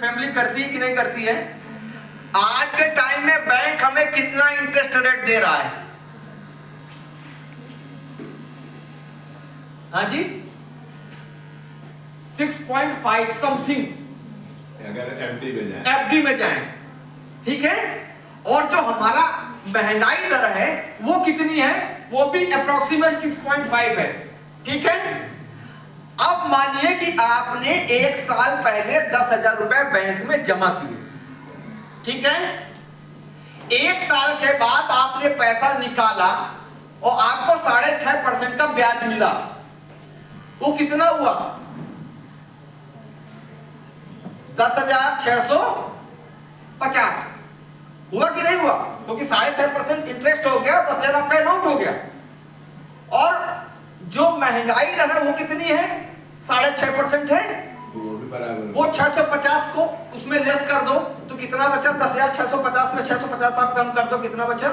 Family करती है कि नहीं करती है? आज के टाइम में बैंक हमें कितना इंटरेस्ट रेट दे रहा है? हाँ जी, 6.5 समथिंग अगर एफडी में जाए, एफडी में जाए, ठीक है। और जो हमारा महंगाई दर है वो कितनी है? वो भी अप्रोक्सीमेट 6.5 है, ठीक है। अब मानिए कि आपने एक साल पहले 10,000 रुपए बैंक में जमा किए, ठीक है। एक साल के बाद आपने पैसा निकाला और आपको 6.5% का ब्याज मिला। वो कितना हुआ? 10,650 हुआ कि नहीं हुआ? क्योंकि 6.5% इंटरेस्ट हो गया, 10,000 आपका अमाउंट हो गया। और जो महंगाई दर है वो कितनी है? 6.5% है, तो वो भी बराबर। वो 650 को उसमें लेस कर दो तो कितना बचा? 10,650 में 650 आप कम कर दो, कितना बचा?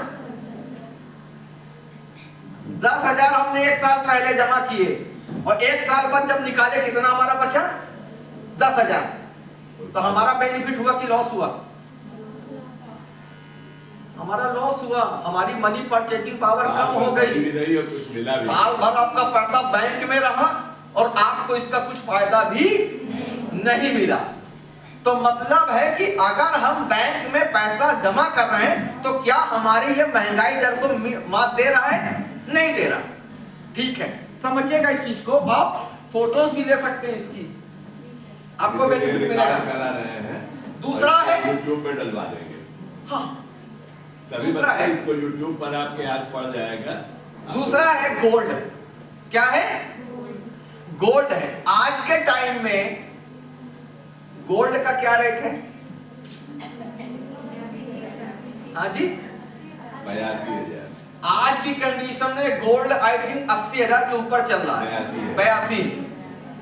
10,000 हमने एक साल पहले जमा किए और एक साल बाद जब निकाले कितना हमारा बचा? 10,000। तो हमारा बेनिफिट हुआ कि लॉस हुआ? हमारा लॉस हुआ। हमारी मनी परचेजिंग पावर कम हो गई। साल भर आपका पैसा बैंक में रहा और आपको इसका कुछ फायदा भी नहीं मिला। तो मतलब है कि अगर हम बैंक में पैसा जमा कर रहे हैं तो क्या हमारी ये महंगाई दर को मात दे रहा है? नहीं दे रहा, ठीक है। समझिएगा इस चीज को। आप फोटोज भी ले सकते हैं इसकी, आपको बेनिफिट मिलेगा। करा रहे हैं। दूसरा है यूट्यूब पे डलवा देंगे। हाँ, सभी दूसरा बच्चे है इसको यूट्यूब पर आपके याद पड़ जाएगा। दूसरा है गोल्ड। क्या है? गोल्ड है। आज के टाइम में गोल्ड का क्या रेट है? हाँ जी, 82,000। आज की कंडीशन में गोल्ड आई थिंक 80,000 के ऊपर चल रहा है। 82,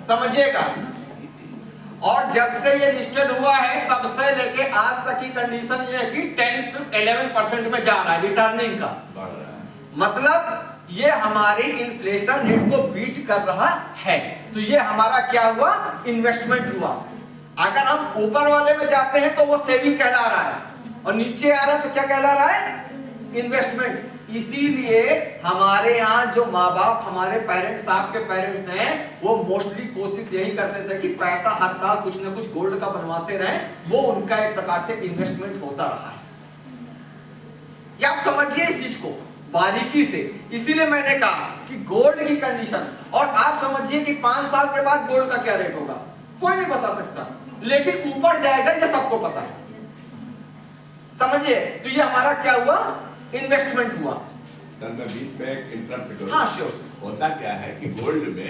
समझिएगा। और जब से ये लिस्टेड हुआ है तब से लेके आज तक की कंडीशन ये है कि 10 से 11% में जा रहा है रिटर्निंग का। बढ़ रहा है। मतलब ये हमारी इन्फ्लेशन रेट को बीट कर रहा है। तो ये हमारा क्या हुआ? इन्वेस्टमेंट हुआ। अगर हम ऊपर वाले में जाते हैं तो वो सेविंग कहला रहा है और नीचे आ रहा है तो क्या कहला रहा है? इन्वेस्टमेंट। इसीलिए हमारे यहाँ जो माँ बाप, हमारे पेरेंट्स, आपके पेरेंट्स हैं, वो मोस्टली कोशिश यही करते थे कि पैसा हर साल कुछ ना कुछ गोल्ड का बनवाते रहे। वो उनका एक प्रकार से इन्वेस्टमेंट होता रहा है। ये आप समझिए इस चीज को बारीकी से। इसीलिए मैंने कहा कि गोल्ड की कंडीशन, और आप समझिए कि 5 साल के बाद गोल्ड का क्या रेट होगा कोई नहीं बता सकता, लेकिन ऊपर जाएगा ये सबको पता है। समझिए, तो ये हमारा क्या हुआ? इन्वेस्टमेंट हुआ। सर मैं बीच में एक इंटरप्ट करूं। हाँ श्योर। होता क्या है कि गोल्ड में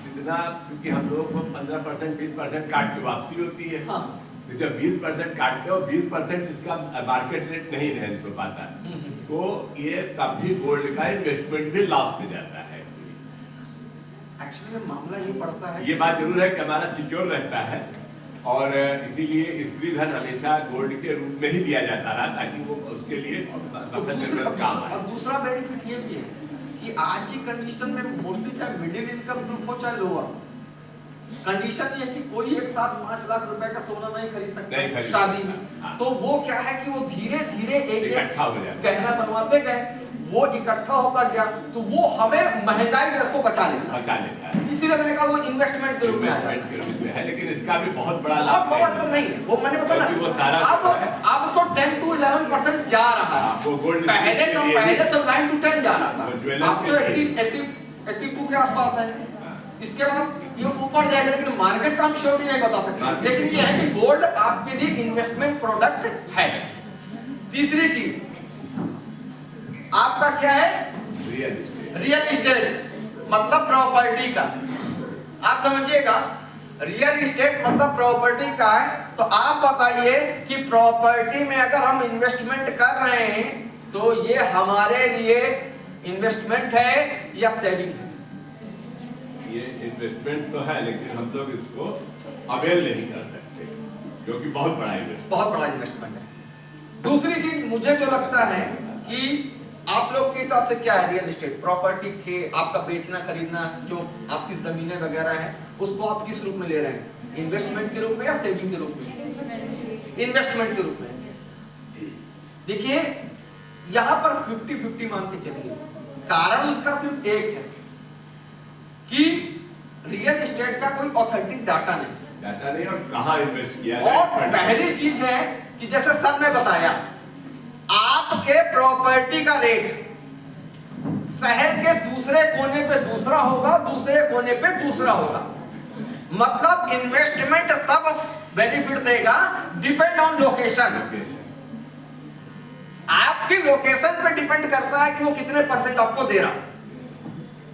जितना, क्योंकि हम लोगों को 15% 20% काट के वापसी होती है। हाँ। तो जब 20% काटते हो, 20% इसका मार्केट रेट नहीं रहने हो पाता, तो ये तब भी गोल्ड का इन्वेस्टमेंट भी लॉस में जाता है। एक्चुअली मामला ये पड़ता है, ये बात जरूर है कि हमारा सिक्योर रहता है और इसीलिए स्त्री धन हमेशा गोल्ड के रूप में ही दिया जाता रहा, ताकि वो उसके लिए काम आए। और दूसरा बेनिफिट ये भी है कि आज की कंडीशन में मोस्टली चाहे मिडिल इनकम ग्रुप हो चाहे लोअर, कंडीशन ये है कि कोई एक साथ 5 लाख रुपए का सोना नहीं खरीद सकता शादी में। हाँ। तो वो क्या है कि वो धीरे धीरे एक इकट्ठा हो जाता है। गहना बनवाते गए, वो इकट्ठा होता गया, तो वो हमें महंगाई दर को बचा लेता है। इसीलिए मैंने कहा वो इन्वेस्टमेंट के रूप में है, लेकिन इसका भी बहुत बड़ा बहुत बड़ा तो नहीं है। वो मैंने बताया वो सारा अब तो 10 to 11% जा रहा है। पहले तो 9 to 10 जा रहा था, अब तो 82 के आसपास है। इसके बाद ये ऊपर जाएगा, लेकिन मार्केट का हम श्योरिटी नहीं बता सकते। लेकिन ये है कि गोल्ड आपके लिए इन्वेस्टमेंट प्रोडक्ट है। तीसरी चीज आपका क्या है? रियल एस्टेट, मतलब प्रॉपर्टी का। आप समझिएगा, रियल एस्टेट मतलब प्रॉपर्टी का है। तो आप बताइए कि प्रॉपर्टी में अगर हम इन्वेस्टमेंट कर रहे हैं तो ये हमारे लिए इन्वेस्टमेंट है या सेविंग है? ये इन्वेस्टमेंट तो है, लेकिन हम लोग इसको अवेल नहीं कर सकते, क्योंकि बहुत बड़ा इन्वेस्टमेंट है। दूसरी चीज मुझे जो लगता है कि आप लोग के हिसाब से क्या है रियल एस्टेट? प्रॉपर्टी के आपका बेचना खरीदना, जो आपकी जमीनें वगैरह हैं, उसको आप किस रूप में ले रहे हैं? इन्वेस्टमेंट के रूप में या सेविंग के रूप में? इन्वेस्टमेंट के रूप में। देखिए यहां पर 50-50 मान के चलिए। कारण उसका सिर्फ एक है कि रियल एस्टेट का कोई ऑथेंटिक डाटा नहीं और कहाँ इन्वेस्ट किया और पहली चीज है कि जैसे सर ने बताया, आपके प्रॉपर्टी का रेट शहर के दूसरे कोने पे दूसरा होगा, दूसरे कोने पे दूसरा होगा। मतलब इन्वेस्टमेंट तब बेनिफिट देगा डिपेंड ऑन लोकेशन। आपकी लोकेशन पे डिपेंड करता है कि वो कितने परसेंट आपको दे रहा।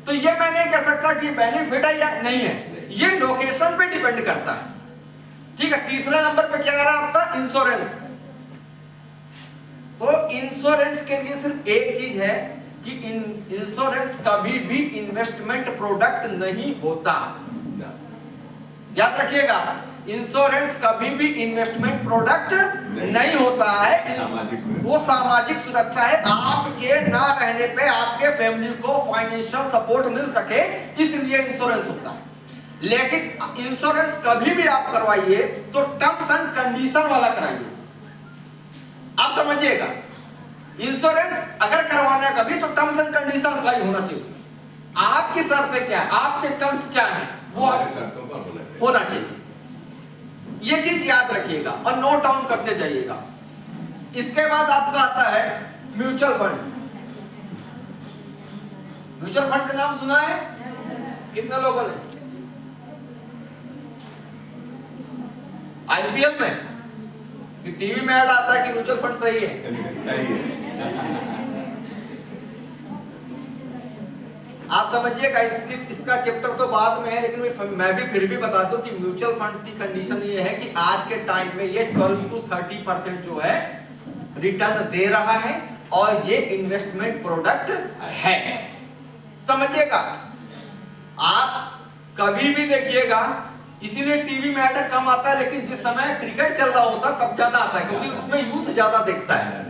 तो ये मैं नहीं कह सकता कि बेनिफिट है या नहीं है, ये लोकेशन पे डिपेंड करता है। ठीक है, तीसरे नंबर पे क्या आ रहा है आपका? इंश्योरेंस। तो इंश्योरेंस के लिए सिर्फ एक चीज है कि इंश्योरेंस कभी भी इन्वेस्टमेंट प्रोडक्ट नहीं होता। याद रखिएगा, इंश्योरेंस कभी भी इन्वेस्टमेंट प्रोडक्ट नहीं होता है। वो सामाजिक सुरक्षा है, आपके ना रहने पे आपके फैमिली को फाइनेंशियल सपोर्ट मिल सके, इसलिए इंश्योरेंस होता है। लेकिन इंश्योरेंस कभी भी आप करवाइए तो टर्म्स एंड कंडीशन वाला कराइए। आप समझिएगा, इंश्योरेंस अगर करवाना है कभी तो टर्म्स एंड कंडीशन अप्लाई होना चाहिए। आपकी शर्तें क्या है, आपके टर्म्स क्या है, वो होना चाहिए। ये चीज याद रखिएगा और नोट डाउन करते जाइएगा। इसके बाद आपका आता है म्यूचुअल फंड। म्यूचुअल फंड का नाम सुना है कितने लोगों ने? आईपीएल में टीवी में ऐड आता है कि म्यूचुअल फंड सही है। सही है। आप समझिएगा, इसका चैप्टर तो बाद में है, लेकिन मैं भी फिर भी बता दूं कि म्यूचुअल फंड्स की कंडीशन ये है कि आज के टाइम में ये 12 to 30% जो है रिटर्न दे रहा है और ये इन्वेस्टमेंट प्रोडक्ट है। समझिएगा, आप कभी भी देखिएगा, इसीलिए टीवी में ऐड कम आता है, लेकिन जिस समय क्रिकेट चल रहा होता है तब ज्यादा आता है, क्योंकि उसमें यूथ ज्यादा देखता है।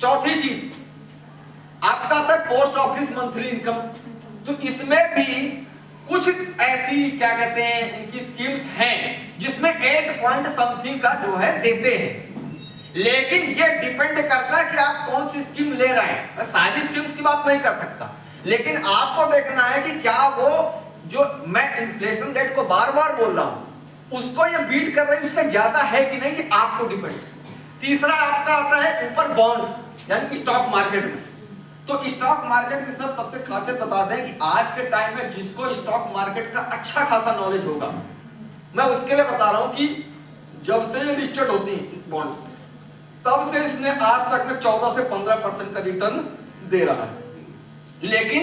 चौथी चीज आपका आता है पोस्ट ऑफिस मंथली इनकम। तो इसमें भी कुछ ऐसी क्या कहते हैं इनकी स्कीम्स हैं जिसमें 8 पॉइंट समथिंग का जो है देते हैं, लेकिन ये डिपेंड करता है कि आप कौन सी स्कीम ले रहे हैं। मैं सारी स्कीम्स की बात नहीं कर सकता, लेकिन आपको देखना है कि क्या वो जो मैं इन्फ्लेशन रेट को बार बार बोल रहा हूं उसको ये बीट कर रही है, उससे ज्यादा है कि नहीं, कि आपको डिपेंड। तीसरा आपका आता है ऊपर बॉन्ड्स यानी कि स्टॉक मार्केट में। तो स्टॉक मार्केट की सब सबसे खासियत बता दें कि आज के टाइम में जिसको स्टॉक मार्केट का अच्छा खासा नॉलेज होगा, मैं उसके लिए बता रहा हूं कि जब से ये लिस्टेड होती है बॉन्ड, तब से इसने आज तक में 14 से 15% का रिटर्न दे रहा है। लेकिन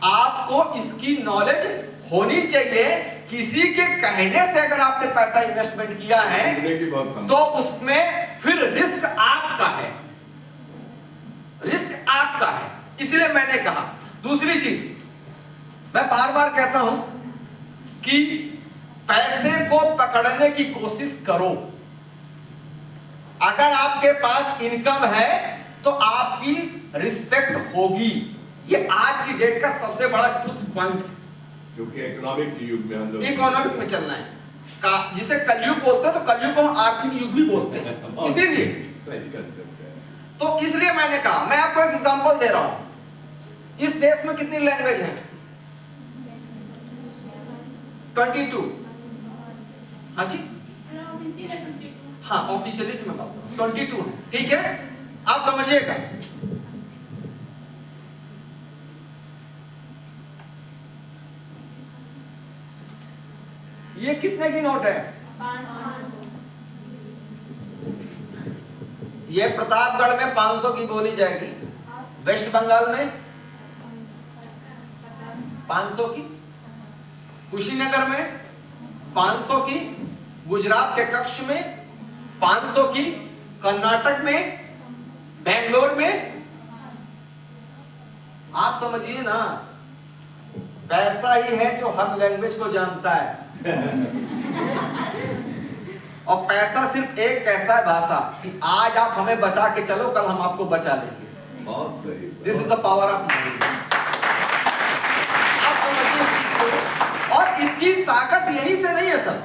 आपको इसकी नॉलेज होनी चाहिए। किसी के कहने से अगर आपने पैसा इन्वेस्टमेंट किया है तो उसमें फिर रिस्क आपका है, रिस्क आपका है। इसलिए मैंने कहा। दूसरी चीज मैं बार बार कहता हूं कि पैसे को पकड़ने की कोशिश करो। अगर आपके पास इनकम है तो आपकी रिस्पेक्ट होगी। ये आज की डेट का सबसे बड़ा ट्रुथ पॉइंट, क्योंकि इकोनॉमिक युग में हम लोग इकोनॉमिक में चलना है। जिसे कलयुग बोलते हैं तो कलयुग को हम आर्थिक युग भी बोलते हैं। इसीलिए सही कंसेप्ट है। तो इसलिए मैंने कहा, मैं आपको एक एग्जांपल दे रहा हूं। इस देश में कितनी लैंग्वेज है? 22। हाँ जी, हाँ ऑफिशियली मैं बात कर रहा हूं 22 है, ठीक है। आप समझिएगा, ये कितने की नोट है? 500। ये प्रतापगढ़ में 500 की बोली जाएगी, वेस्ट बंगाल में 500 की, कुशीनगर में 500 की, गुजरात के कच्छ में 500 की, कर्नाटक में, बेंगलोर में। आप समझिए ना, पैसा ही है जो हर लैंग्वेज को जानता है। और पैसा सिर्फ एक कहता है भाषा, कि आज आप हमें बचा के चलो, कल हम आपको बचा लेंगे। बहुत सही। This is the power of money. आप समझिए इस चीज को। और इसकी ताकत यहीं से नहीं है सर,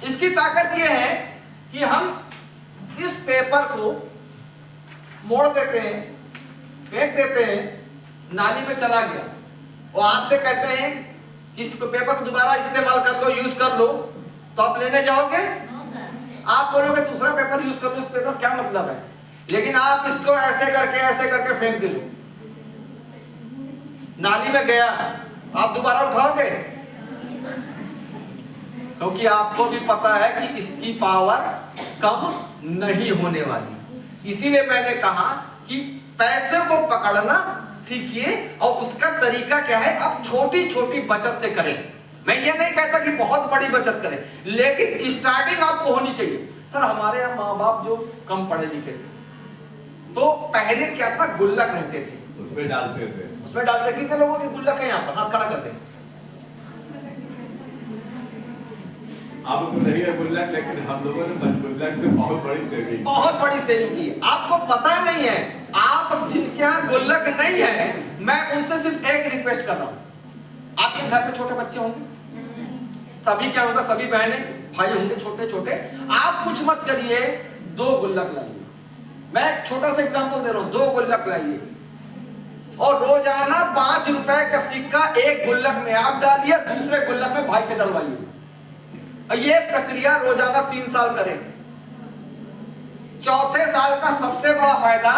इसकी ताकत यह है कि हम इस पेपर को मोड़ देते हैं, फेंक देते हैं, नाली में चला गया, और आपसे कहते हैं कि इस पेपर को दोबारा इस्तेमाल कर लो, यूज कर लो, तो आप लेने जाओगे? आप बोलोगे दूसरा पेपर यूज कर लो, इस पेपर क्या मतलब है? लेकिन आप इसको ऐसे करके फेंक दो, नाली में गया, आप दोबारा उठाओगे? क्योंकि आपको भी पता है कि इसकी पावर कम नहीं होने वाली। इसीलिए मैंने कहा कि पैसे को पकड़ना सीखिए, और उसका तरीका क्या है, आप छोटी छोटी बचत से करें। मैं ये नहीं कहता कि बहुत बड़ी बचत करें, लेकिन स्टार्टिंग आपको होनी चाहिए। सर हमारे यहाँ माँ बाप जो कम पढ़े लिखे थे, तो पहले क्या था, गुल्लक रहते थे, उसमें डालते थे। कितने लोगों के गुल्लक है यहाँ पर? हाथ खड़ा करते हैं। अब तो नहीं है गुल्लक, लेकिन हम लोगों ने गुल्लक से बहुत बड़ी सेविंग की। आपको पता नहीं है, आप जिनके यहाँ गुल्लक नहीं है, मैं उनसे सिर्फ एक रिक्वेस्ट कर रहा हूँ। आपके घर में छोटे बच्चे होंगे, सभी क्या होगा, सभी बहनें भाई होंगे छोटे छोटे। आप कुछ मत करिए, 2 गुल्लक लाइए। मैं एक छोटा सा एग्जांपल दे रहा हूँ, 2 गुल्लक लाइए, और रोजाना 5 रुपए का सिक्का एक गुल्लक में आप डालिए, दूसरे गुल्लक में भाई से डलवाइए। ये प्रक्रिया रोजाना 3 साल करें। चौथे साल का सबसे बड़ा फायदा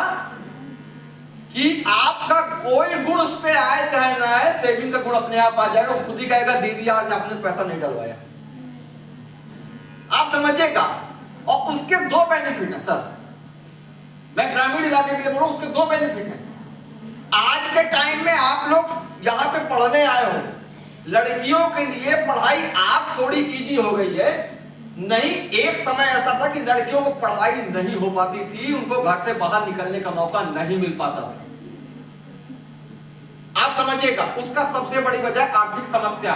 कि आपका कोई गुण उस पे आए चाहे ना आए, सेविंग का गुण अपने आप आ जाएगा। वो खुद ही कहेगा दीदी आज आपने पैसा नहीं डलवाया। आप समझिएगा। और उसके 2 बेनिफिट है सर, मैं ग्रामीण इलाके के लिए बोल रहा हूं, उसके 2 बेनिफिट है। आज के टाइम में आप लोग यहाँ पे पढ़ने आए हो, लड़कियों के लिए पढ़ाई आप थोड़ी इजी हो गई है। नहीं, एक समय ऐसा था कि लड़कियों को पढ़ाई नहीं हो पाती थी, उनको घर से बाहर निकलने का मौका नहीं मिल पाता था। आप समझिएगा, उसका सबसे बड़ी वजह आर्थिक समस्या।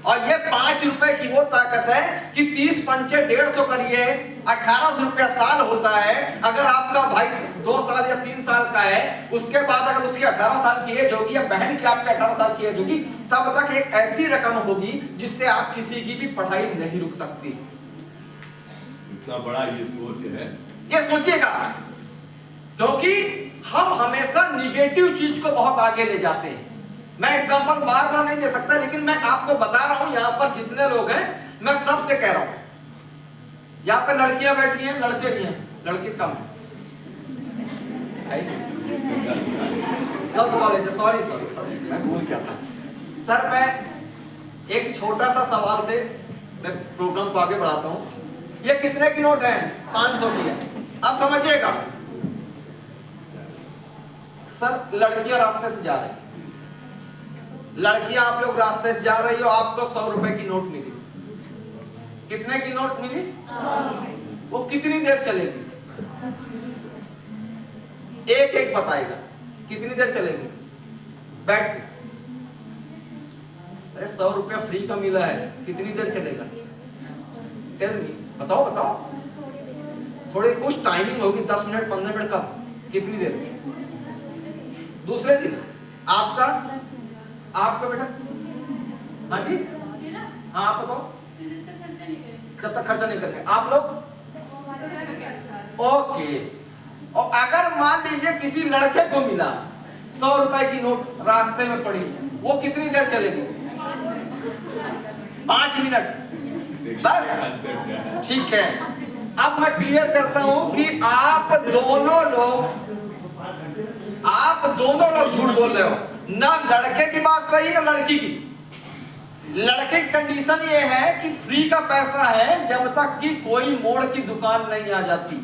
और ये 5 रुपए की वो ताकत है कि 30 पंचे 150 करिए, 1800 रुपया साल होता है। अगर आपका भाई 2 साल या 3 साल का है, उसके बाद अगर उसकी 18 साल की एज होगी, या बहन की आपकी 18 साल की एज होगी, तब तक एक ऐसी रकम होगी जिससे आप किसी की भी पढ़ाई नहीं रुक सकती। इतना बड़ा ये सोच है, ये सोचिएगा, क्योंकि हम हमेशा निगेटिव चीज को बहुत आगे ले जाते हैं। मैं एग्जांपल बार बार नहीं दे सकता, लेकिन मैं आपको बता रहा हूं, यहां पर जितने लोग हैं, मैं सबसे कह रहा हूं। यहां पर लड़कियां बैठी हैं, लड़के भी हैं, लड़की कम है। सॉरी मैं भूल गया था सर। मैं एक छोटा सा सवाल से मैं प्रोग्राम को आगे बढ़ाता हूं। ये कितने की नोट है? 500 की है। आप समझिएगा सर, लड़कियां रास्ते से जा रही, लड़कियां आप लोग रास्ते से जा रही हो, आपको 100 रुपए की नोट मिली। कितने की नोट मिली? 100। वो कितनी देर चलेगी? एक एक बताएगा कितनी देर चलेगी। बैठ, अरे 100 रुपया फ्री का मिला है, कितनी देर चलेगा? बताओ। थोड़ी कुछ टाइमिंग होगी, 10 मिनट 15 मिनट का, कितनी देर? दूसरे दिन आपका बेटा, हाँ जी, हाँ आप बताओ। जब तक खर्चा नहीं करते आप लोग, ओके। और अगर मान लीजिए किसी लड़के को मिला 100 रुपए की नोट रास्ते में पड़ी, वो कितनी देर चलेगी? 5 मिनट बस। ठीक है, अब मैं क्लियर करता हूं कि आप दोनों लोग झूठ बोल रहे हो। ना लड़के की बात सही, ना लड़की की। लड़के की कंडीशन ये है कि फ्री का पैसा है जब तक कि कोई मोड़ की दुकान नहीं आ जाती,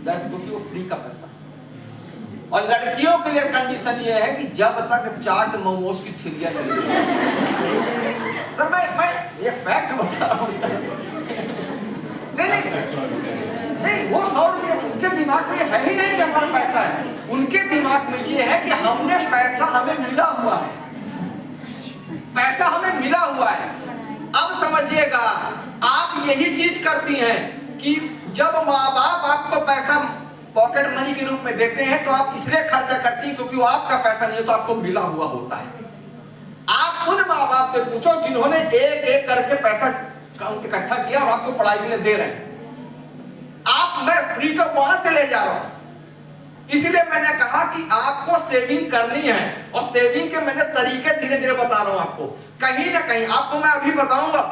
क्योंकि वो फ्री का पैसा। और लड़कियों के लिए कंडीशन ये है कि जब तक चाट मोमोज की ठिलिया नहीं। सर मैं ये फैक्ट बता रहा हूँ सर। नहीं, वो 100 रुपये उनके दिमाग में है ही नहीं कि हमारा पैसा है। उनके दिमाग में ये है कि हमने पैसा, हमें मिला हुआ है, पैसा हमें मिला हुआ है। अब समझिएगा, आप यही चीज करती हैं कि जब माँ बाप आपको पैसा पॉकेट मनी के रूप में देते हैं तो आप इसलिए खर्चा करती हैं क्योंकि वो आपका पैसा नहीं है, तो आपको मिला हुआ होता है। आप उन माँ बाप से पूछो जिन्होंने एक एक करके पैसा इकट्ठा किया और आपको पढ़ाई के लिए दे रहे हैं। मैं फ्री का वहां से ले जा रहा हूं। इसीलिए मैंने कहा कि आपको सेविंग करनी है, और सेविंग के मैंने तरीके धीरे धीरे बता रहा हूं आपको। कहीं ना कहीं आपको मैं अभी बताऊंगा।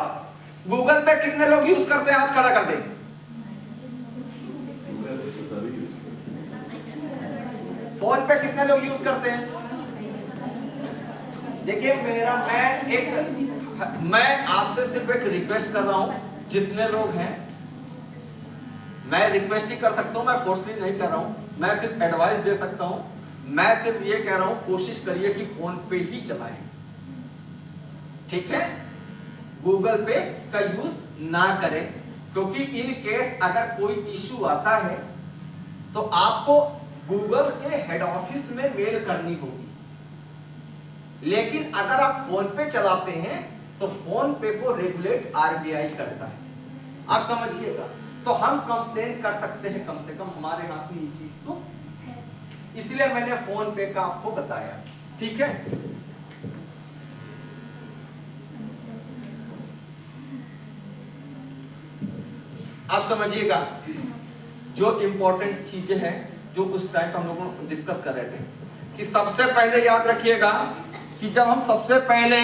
गूगल पे कितने लोग यूज करते हैं? हाथ खड़ा कर दें। फोन पे कितने लोग यूज करते हैं? देखिए मैं आपसे सिर्फ एक रिक्वेस्ट कर रहा हूं, जितने लोग हैं, मैं रिक्वेस्ट ही कर सकता हूं, मैं फोर्सली नहीं कर रहा हूं, मैं सिर्फ एडवाइस दे सकता हूं। मैं सिर्फ ये कह रहा हूं, कोशिश करिए कि फोन पे ही चलाएं, ठीक है? गूगल पे का यूज ना करें, क्योंकि इन केस अगर कोई इश्यू आता है तो आपको गूगल के हेड ऑफिस में मेल करनी होगी। लेकिन अगर आप फोन पे चलाते हैं तो फोन पे को रेगुलेट आरबीआई करता है, आप समझिएगा। तो हम कंप्लेन कर सकते हैं, कम से कम हमारे हाथ में ये चीज तो है। इसलिए मैंने फोन पे का आपको बताया, ठीक है? आप समझिएगा जो इंपॉर्टेंट चीजें हैं जो उस टाइम हम लोग डिस्कस कर रहे थे, कि सबसे पहले याद रखिएगा कि जब हम सबसे पहले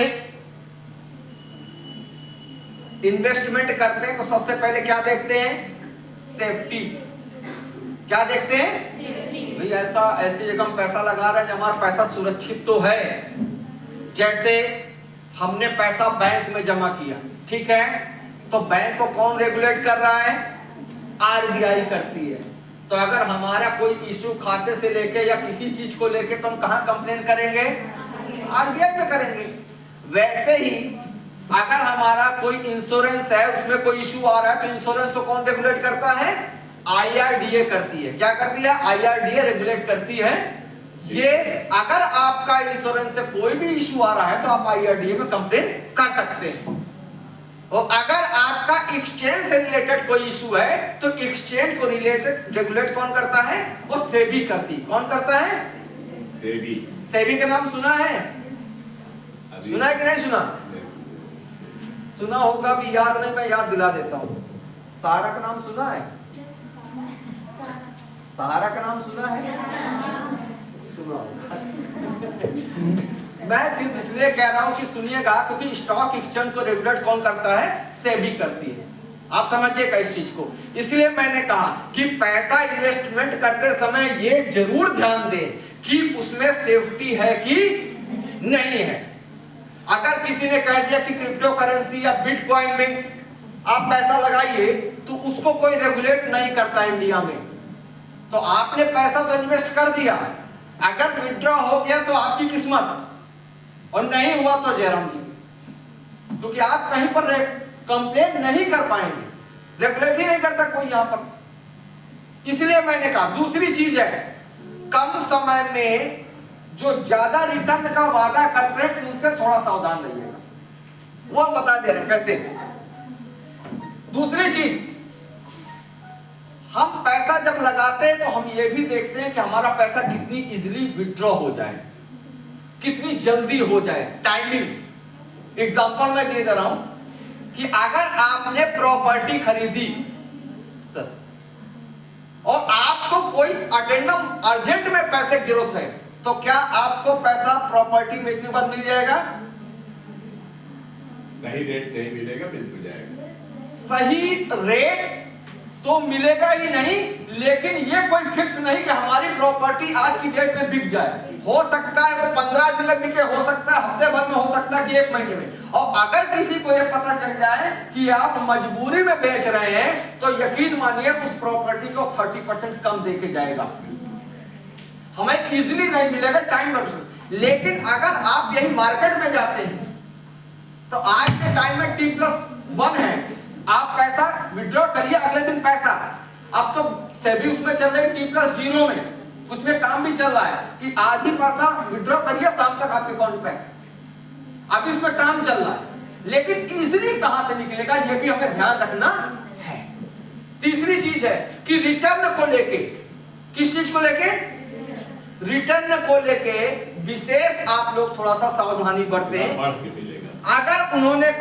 इन्वेस्टमेंट करते हैं तो सबसे पहले क्या देखते हैं? सेफ्टी। क्या देखते हैं? भाई ऐसी जगह हम पैसा लगा रहे हैं हमारा पैसा सुरक्षित तो है। जैसे हमने पैसा बैंक में जमा किया, ठीक है, तो बैंक को कौन रेगुलेट कर रहा है? आरबीआई करती है। तो अगर हमारा कोई इश्यू खाते से लेके या किसी चीज को लेके तो हम कहां कंप्लेन करेंगे? आरबीआई में करेंगे। वैसे ही अगर हमारा कोई इंश्योरेंस है, उसमें कोई इश्यू आ रहा है तो इंश्योरेंस को कौन रेगुलेट करता है? आईआरडीए करती है। क्या करती है? आईआरडीए रेगुलेट करती है। ये अगर आपका इंश्योरेंस से कोई भी इश्यू आ रहा है तो आप आईआरडीए में कंप्लेन कर सकते हैं। और अगर आपका एक्सचेंज से रिलेटेड कोई इशू है तो एक्सचेंज को रिलेटेड रेगुलेट कौन करता है? वो सेबी करती। कौन करता है? सेबी। सेबी का नाम सुना है? सुना है कि नहीं सुना? सुना होगा भी, याद नहीं, मैं याद दिला देता हूं। सहारा का नाम सुना है? सहारा का नाम सुना है? सुना मैं सिर्फ इसलिए कह रहा हूं कि सुनिएगा, क्योंकि स्टॉक एक्सचेंज को रेगुलेट कौन करता है? सेबी करती है। आप समझिएगा इस चीज को। इसलिए मैंने कहा कि पैसा इन्वेस्टमेंट करते समय ये जरूर ध्यान दें कि उसमें सेफ्टी है कि नहीं है। अगर किसी ने कह दिया कि क्रिप्टो करेंसी या बिटकॉइन में आप पैसा लगाइए तो उसको कोई रेगुलेट नहीं करता इंडिया में, तो आपने पैसा तो इन्वेस्ट कर दिया, अगर विड्रॉ हो गया तो आपकी किस्मत, और नहीं हुआ तो जयराम जी, क्योंकि आप कहीं पर कंप्लेंट नहीं कर पाएंगे, रेगुलेट ही नहीं करता कोई यहां पर। इसलिए मैंने कहा दूसरी चीज है, कम समय में जो ज्यादा रिटर्न का वादा करते हैं उनसे थोड़ा सावधान रहिएगा। वो हम बता दे रहे हैं कैसे। दूसरी चीज, हम पैसा जब लगाते हैं तो हम ये भी देखते हैं कि हमारा पैसा कितनी इजीली विड्रॉ हो जाए, कितनी जल्दी हो जाए, टाइमिंग। एग्जांपल मैं दे रहा हूं कि अगर आपने प्रॉपर्टी खरीदी सर, और आपको कोई अटेंडम अर्जेंट में पैसे की जरूरत है, तो क्या आपको पैसा प्रॉपर्टी बेचने के बाद मिल जाएगा? सही रेट नहीं मिलेगा, मिल तो जाएगा। सही रेट तो मिलेगा ही नहीं, लेकिन ये कोई फिक्स नहीं कि हमारी प्रॉपर्टी आज की डेट में बिक जाए। हो सकता है वो 15 दिन में बिके, हो सकता है हफ्ते भर में, हो सकता है कि 1 महीने में। और अगर किसी को ये पता चल जाए कि आप मजबूरी में बेच रहे हैं तो यकीन मानिए उस प्रॉपर्टी को 30% कम देके जाएगा, हमें इजीली नहीं मिलेगा, टाइम लगेगा। लेकिन अगर आप यही मार्केट में जाते हैं तो आज के टाइम में T+1 है, आप पैसा विड्रॉ करिए, अगले दिन पैसा। अब तो सेबी उसमें चल रही है T+0 में, उसमें काम भी चल रहा है कि आज ही पैसा विड्रॉ करिए, शाम तक आपके अकाउंट में पैसा। अभी उसमें काम चल रहा है, लेकिन इजीली कहां से निकलेगा ये भी हमें ध्यान रखना है। तीसरी चीज है कि रिटर्न को लेके किस चीज को लेके? रिटर्न को लेके विशेष आप लोग थोड़ा सा सावधानी बरतें। बढ़ के मिलेगा। अगर उन्होंने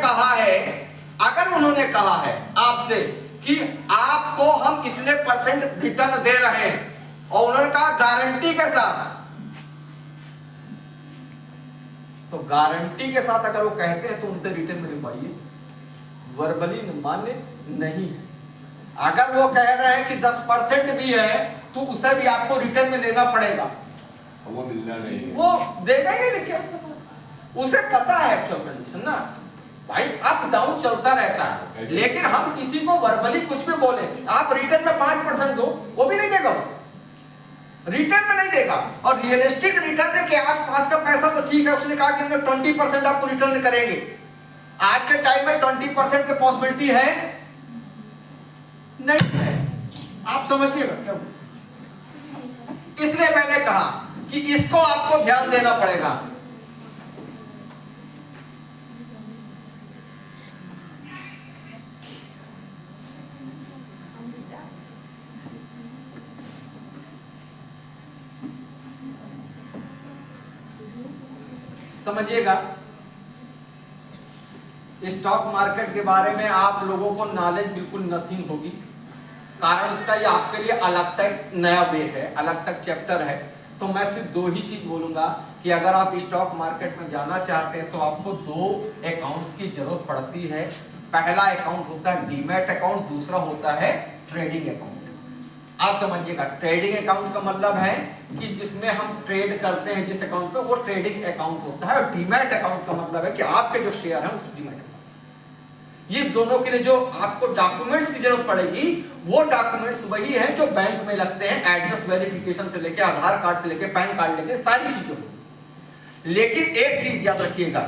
कहा है आपसे कि आपको हम इतने % रिटर्न दे रहे हैं और उन्होंने कहा गारंटी के साथ, तो गारंटी के साथ अगर वो कहते हैं तो उनसे रिटर्न में पाइए, वर्बली मान्य नहीं है। अगर वो कह रहे हैं कि 10% भी है तो उसे भी आपको रिटर्न में लेना पड़ेगा, वो मिलना नहीं है। वो देगा ही नहीं लेके, उसे पता है एक्चुअल कंडीशन ना भाई, अप डाउन चलता रहता है। लेकिन हम किसी को वर्बली कुछ भी बोले, आप रिटर्न में 5% दो, वो भी नहीं देगा, रिटर्न में नहीं देगा। और रियलिस्टिक रिटर्न के आसपास का पैसा तो ठीक है, उसने कहा कि हम 20% आपको रिटर्न करेंगे। आज के टाइम में 20% की पॉसिबिलिटी है नहीं है, आप समझिएगा क्या? इसलिए मैंने कहा कि इसको आपको ध्यान देना पड़ेगा। समझिएगा, स्टॉक मार्केट के बारे में आप लोगों को नॉलेज बिल्कुल नथिंग होगी, कारण उसका ये आपके लिए अलग से नया वे है, अलग से चैप्टर है। तो मैं सिर्फ 2 ही चीज बोलूंगा कि अगर आप स्टॉक मार्केट में जाना चाहते हैं तो आपको 2 अकाउंट्स की जरूरत पड़ती है। पहला अकाउंट होता है डीमैट अकाउंट, दूसरा होता है ट्रेडिंग अकाउंट। आप समझिएगा, ट्रेडिंग अकाउंट का मतलब है कि जिसमें हम ट्रेड करते हैं जिस अकाउंट पे, वो ट्रेडिंग अकाउंट होता है। और डीमैट अकाउंट का मतलब है कि आपके जो शेयर हैं उस डीमैट, ये दोनों के लिए जो आपको डॉक्यूमेंट्स की जरूरत पड़ेगी वो डॉक्यूमेंट्स वही हैं जो बैंक में लगते हैं, एड्रेस वेरिफिकेशन से लेके आधार कार्ड से लेके पैन कार्ड लेके सारी चीजों। लेकिन एक चीज याद रखिएगा,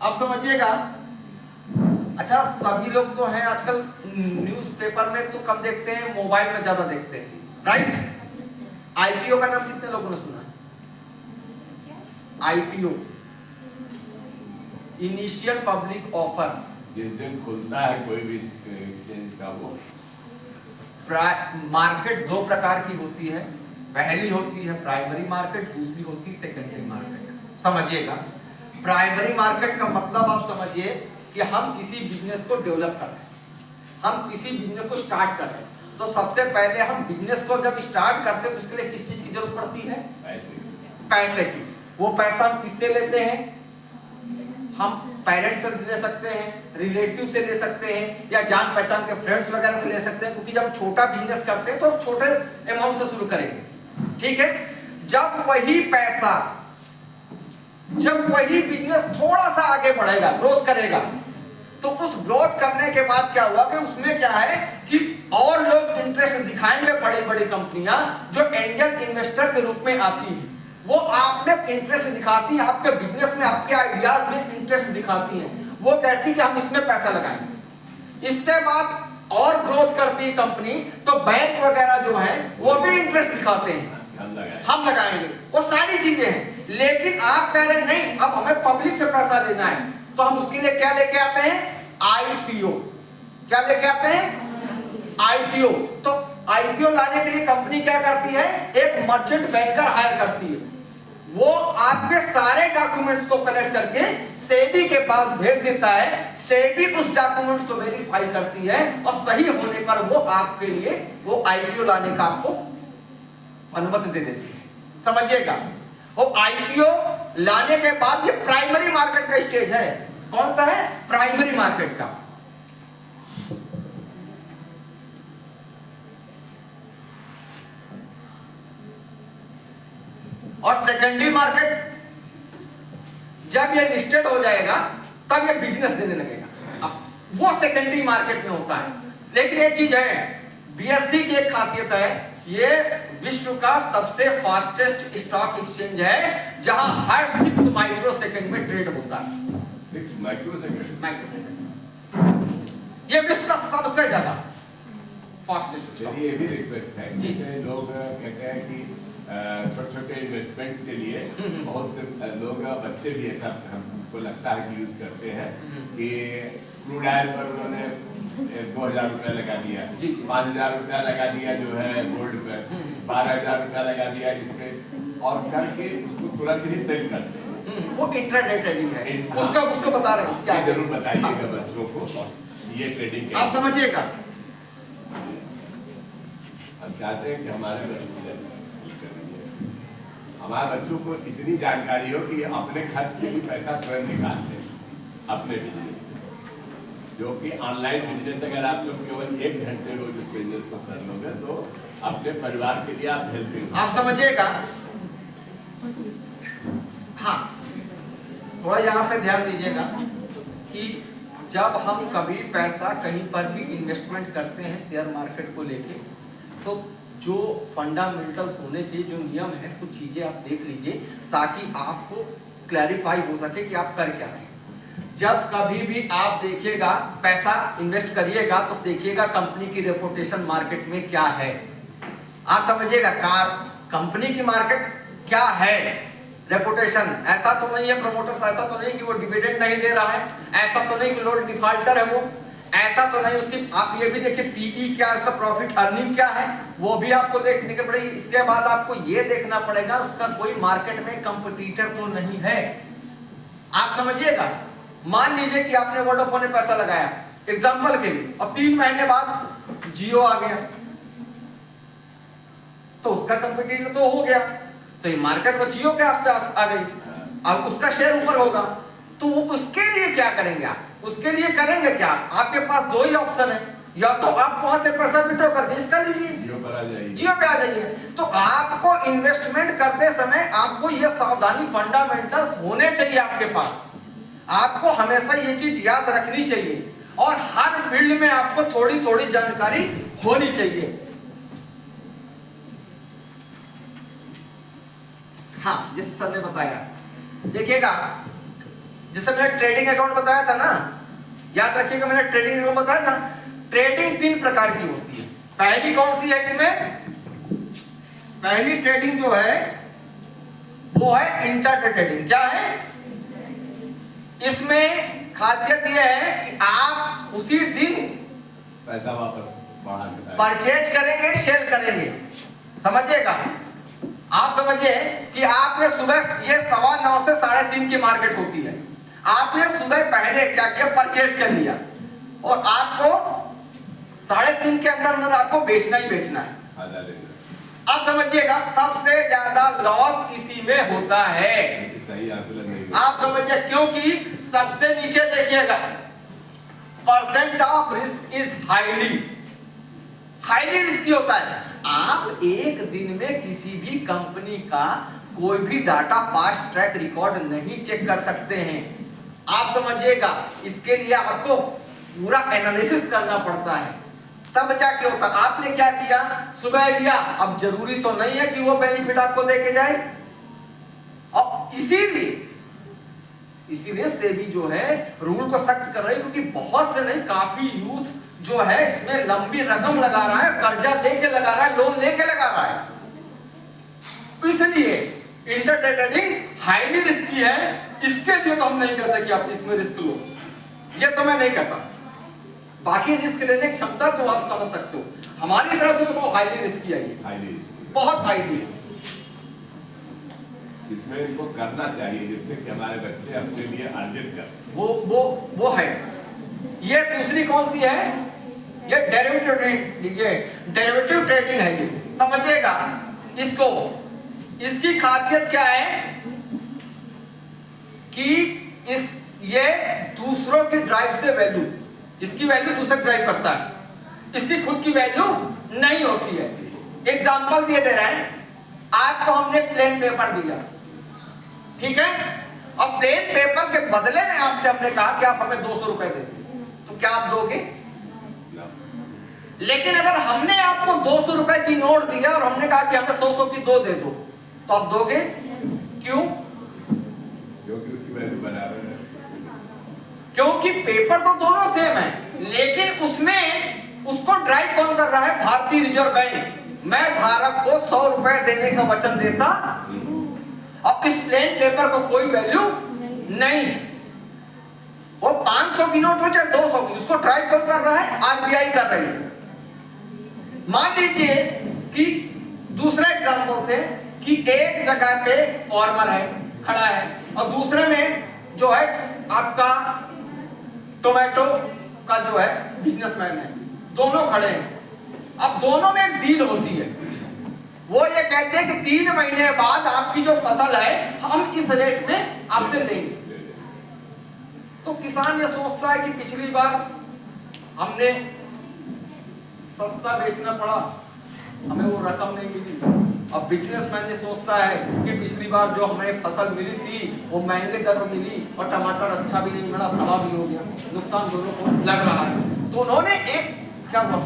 आप समझिएगा। अच्छा, सभी लोग तो हैं आजकल न्यूज़पेपर में तो कम देखते हैं, मोबाइल में ज्यादा देखते हैं, राइट? आईपीओ का नाम कितने लोगों ने सुना है? IPO, initial public offer. जिस दिन खुलता है कोई भी एक्सचेंज का, वो मार्केट 2 प्रकार की होती है। पहली होती है प्राइमरी मार्केट, दूसरी होती है सेकेंडरी मार्केट। समझिएगा, प्राइमरी मार्केट का मतलब आप समझिए कि हम किसी बिजनेस को डेवलप कर रहे हैं, हम किसी बिजनेस को स्टार्ट कर रहे हैं, तो सबसे पहले हम बिजनेस को जब स्टार्ट करते हैं तो उसके लिए किस चीज की जरूरत पड़ती है? पैसे की। वो पैसा हम किससे लेते हैं? हम पेरेंट्स से ले सकते हैं, रिलेटिव से ले सकते हैं, या जान पहचान के फ्रेंड्स वगैरह से ले सकते हैं, क्योंकि जब छोटा बिजनेस करते हैं तो छोटे अमाउंट से शुरू करेंगे, ठीक है? जब वही बिजनेस थोड़ा सा आगे बढ़ेगा, ग्रोथ करेगा, तो उस ग्रोथ करने के बाद क्या हुआ कि उसमें क्या है कि और लोग इंटरेस्ट दिखाएंगे। बड़ी बड़ी कंपनियां जो एंजल इन्वेस्टर के रूप में आती है, वो आप में इंटरेस्ट दिखाती है, आपके बिजनेस में, आपके आइडियाज में इंटरेस्ट दिखाती हैं। वो कहती है कि हम इसमें पैसा लगाएंगे। इसके बाद और ग्रोथ करती है कंपनी, तो बैंक वगैरह जो है वो भी इंटरेस्ट दिखाते हैं, हम लगाएंगे। वो सारी चीजें हैं। लेकिन आप कह रहे हैं नहीं, अब हमें पब्लिक से पैसा लेना है, तो हम उसके लिए क्या लेके आते हैं? आईपीओ। क्या लेके आते हैं? आईपीओ। तो आईपीओ लाने के लिए कंपनी क्या करती है? एक मर्चेंट बैंकर हायर करती है। वो आपके सारे डॉक्यूमेंट्स को कलेक्ट करके सेबी के पास भेज देता है। सेबी उस डॉक्यूमेंट्स को वेरीफाई करती है और सही होने पर वो आपके लिए वो आईपीओ लाने का आपको अनुमति दे देती है। समझिएगा, वो आईपीओ लाने के बाद ये प्राइमरी मार्केट का स्टेज है। कौन सा है? प्राइमरी मार्केट का। और सेकेंडरी मार्केट जब ये लिस्टेड हो जाएगा तब ये बिजनेस देने लगेगा। अब वो सेकेंडरी मार्केट में होता है। लेकिन एक चीज है, बीएससी की एक खासियत है, ये विश्व का सबसे फास्टेस्ट स्टॉक एक्सचेंज है, जहां हर 6 माइक्रो सेकंड में ट्रेड होता है। 6 माइक्रो सेकंड। ये विश्व का सबसे ज्यादा फास्टेस्ट। ये भी रिक्वेस्ट है, जैसे लोग कहते हैं कि छोटे छोटे इन्वेस्टमेंट्स के लिए बहुत से लोग, बच्चे भी ऐसा हमको लगता है कि यूज करते हैं कि क्रूड ऑयल पर उन्होंने 2,000 रुपया लगा दिया, 5,000 रुपया लगा दिया जो है गोल्ड पर, 12,000 रुपया लगा दिया जिसपे, और करके उसको तुरंत ही सेल करते हैं। वो इंट्राडे ट्रेडिंग है, उसको बता रहे हैं। क्या जरूर बताइएगा बच्चों को ये ट्रेडिंग आप समझिएगा। हम चाहते हैं कि हमारे बच्चों को इतनी जानकारी हो कि अपने खर्च के लिए पैसा स्वयं निकालते हैं अपने बिजनेस से, जो कि ऑनलाइन बिजनेस अगर आप लोग केवल 1 घंटे रोज बिजनेस को कर लोगे तो अपने परिवार के लिए आप हेल्पिंग। आप समझिएगा। हाँ, थोड़ा यहाँ पे ध्यान दीजिएगा कि जब हम कभी पैसा कहीं पर भी इन्वेस्टमेंट करते हैं शेयर मार्केट को लेके, तो जो फंडामेंटल्स होने चाहिए, जो नियम है, कुछ चीजें आप देख लीजिए ताकि आपको क्लैरिफाई हो सके कि आप कर क्या रहे हैं। जब कभी भी आप देखिएगा पैसा इन्वेस्ट करिएगा तो देखिएगा कंपनी की रेपुटेशन मार्केट में क्या है। आप समझिएगा कंपनी की मार्केट क्या है, रेपुटेशन। ऐसा तो नहीं है प्रमोटर्स, ऐसा तो नहीं कि वो डिविडेंड नहीं दे रहा है, ऐसा तो नहीं कि लोड डिफॉल्टर है वो, ऐसा तो नहीं। उसकी आप ये भी देखिए पीई क्या है, उसका प्रॉफिट अर्निंग क्या है, वो भी आपको देखने की पड़ेगी। इसके बाद आपको ये देखना पड़ेगा उसका कोई मार्केट में कंपटीटर तो नहीं है। आप समझिएगा, मान लीजिए कि आपने वोडाफोन में पैसा लगाया एग्जांपल के लिए, और 3 महीने बाद जियो आ गया, तो उसका कंपटीटर तो हो गया, तो ये मार्केट में जियो के आसपास आ गई, अब उसका शेयर ऊपर होगा। तो उसके लिए क्या करेंगे आप? उसके लिए करेंगे क्या? आपके पास 2 ही ऑप्शन है, या तो आप वहां से पैसा विड्रॉ करके इसका लीजिए, जियो पे आ जाइए। तो आपको इन्वेस्टमेंट करते समय आपको ये सावधानी, फंडामेंटल्स होने चाहिए आपके पास। आपको हमेशा ये चीज याद रखनी चाहिए, और हर फील्ड में आपको थोड़ी थोड़ी जानकारी होनी चाहिए। हाँ, जिस सर ने बताया, देखिएगा जैसे मैंने ट्रेडिंग अकाउंट बताया था ना, याद रखिएगा मैंने ट्रेडिंग अकाउंट बताया था। ट्रेडिंग 3 प्रकार की होती है। पहली कौन सी है इसमें? पहली ट्रेडिंग जो है वो है इंट्राडे ट्रेडिंग। क्या है इसमें? खासियत यह है कि आप उसी दिन पैसा वापस परचेज करेंगे, सेल करेंगे। समझिएगा, आप समझिए कि आपने सुबह, ये 9:15 से 3:30 की मार्केट होती है, आपने सुबह पहले क्या किया? परचेज कर लिया, और आपको 3:30 के अंदर आपको बेचना ही बेचना है। अब समझिएगा सबसे ज्यादा लॉस इसी में होता है। सही आंकलन नहीं। आप समझिए, क्योंकि सबसे नीचे देखिएगा percent of risk is highly risky होता है। आप एक दिन में किसी भी कंपनी का कोई भी डाटा, पास्ट ट्रैक रिकॉर्ड नहीं चेक कर सकते हैं। आप समझिएगा, इसके लिए आपको पूरा एनालिसिस करना पड़ता है, तब जाके होता। आपने क्या किया? सुबह लिया, अब जरूरी तो नहीं है कि वो बेनिफिट आपको देके जाए, और इसीलिए सेबी जो है रूल को सख्त कर रही है, क्योंकि बहुत से नहीं, काफी यूथ जो है इसमें लंबी रकम लगा रहा है, कर्जा लेके लगा रहा है, लोन लेके लगा रहा है। इसलिए इंट्राडे ट्रेडिंग हाईली रिस्की है। इसके लिए तो हम नहीं कहते कि आप इसमें रिस्क लो, ये तो मैं नहीं कहता। बाकी रिस्क लेने की क्षमता तो आप समझ सकते हो, हमारी तरफ से तो बहुत हाईली रिस्की है, बहुत हाईली। इसमें इनको करना चाहिए जिससे कि हमारे बच्चे अपने लिए अर्जित कर सकें। वो है। ये दूसरी कौन सी है? ये डेरिवेटिव ट्रेडिंग है। ये समझिएगा इसको। इसकी खासियत क्या है कि ये दूसरों की ड्राइव से वैल्यू, इसकी वैल्यू दूसरा ड्राइव करता है, इसकी खुद की वैल्यू नहीं होती है। एग्जांपल दिए दे रहे हैं आपको, हमने प्लेन पेपर दिया, ठीक है, और प्लेन पेपर के बदले में आपसे हमने कहा कि आप हमें 200 रुपए दे, तो क्या आप दोगे? लेकिन अगर हमने आपको 200 रुपए की नोट दिया और हमने कहा कि हमें 100 की 2 दे दो, तो आप दोगे? क्यों? क्योंकि उसकी वैल्यू बराबर है। क्योंकि पेपर तो दोनों सेम है, लेकिन उसमें उसको ड्राइव कौन कर रहा है? भारतीय रिजर्व बैंक। मैं धारक को 100 रुपए देने का वचन देता और इस प्लेन पेपर को कोई वैल्यू नहीं, वो 500 की नोट हो चाहे 200 की, उसको ट्राई कौन कर रहा है? आरबीआई कर रही है। मान लीजिए कि दूसरा एग्जांपल से कि एक जगह पे फार्मर है, खड़ा है, और दूसरे में जो है आपका टोमेटो का जो है बिजनेसमैन है, दोनों खड़े हैं। अब दोनों में एक डील होती है, वो ये कहते हैं कि 3 महीने बाद आपकी जो फसल है हम इस रेट में आपसे लेंगे। तो किसान ये सोचता है कि पिछली बार हमने सस्ता बेचना पड़ा, हमें वो रकम नहीं मिली। अब बिजनेसमैन ये सोचता है कि पिछली बार जो हमें फसल मिली थी वो महंगे दर में मिली और टमाटर अच्छा भी नहीं मिला, सड़ा भी हो गया, नुकसान दोनों को लग रहा है। तो उन्होंने एक क्या हुआ,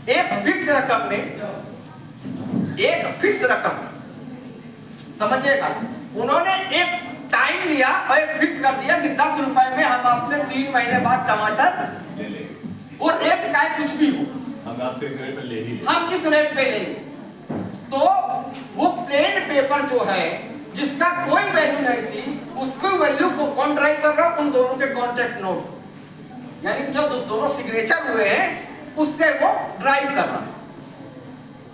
एक फिक्स रकम में, एक फिक्स रकम, समझिएगा, उन्होंने एक टाइम लिया और एक फिक्स कर दिया कि 10 रुपए में हम आपसे 3 महीने बाद टमाटर ले लेंगे, और रेट का कुछ भी हो हम आपसे इस रेट पे ले ही हम इस रेट पे लेंगे। तो वो प्लेन पेपर जो है जिसका कोई वैल्यू नहीं थी, उसको वैल्यू को कौन ड्राइव कर रहा है? उन दोनों के कॉन्ट्रैक्ट नोट, यानी कि जो दोनों सिग्नेचर हुए हैं उससे वो ड्राइव कर रहा है।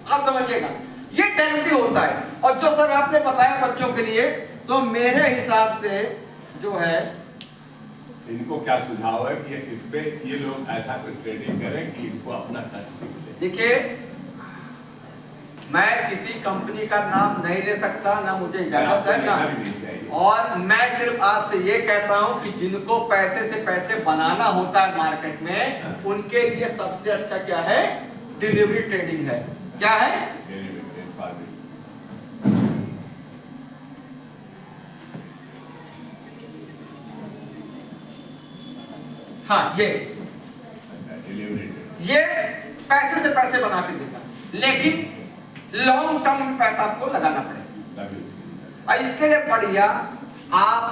आप समझिएगा, ये डेरिवेटिव होता है। और जो सर आपने बताया बच्चों के लिए, तो मेरे हिसाब से जो है इनको क्या सुझाव है कि इस पे ये लोग ऐसा कुछ ट्रेडिंग करें कि इनको अपना टच मिले। देखिए, मैं किसी कंपनी का नाम नहीं ले सकता, ना मुझे इजाजत है ना, और मैं सिर्फ आपसे ये कहता हूं कि जिनको पैसे से पैसे बनाना होता है मार्केट में, उनके लिए सबसे अच्छा क्या है? डिलीवरी ट्रेडिंग है। क्या है? हाँ, ये पैसे से पैसे बना के देगा, लेकिन लॉन्ग टर्म में पैसा आपको लगाना पड़ेगा। और इसके लिए बढ़िया आप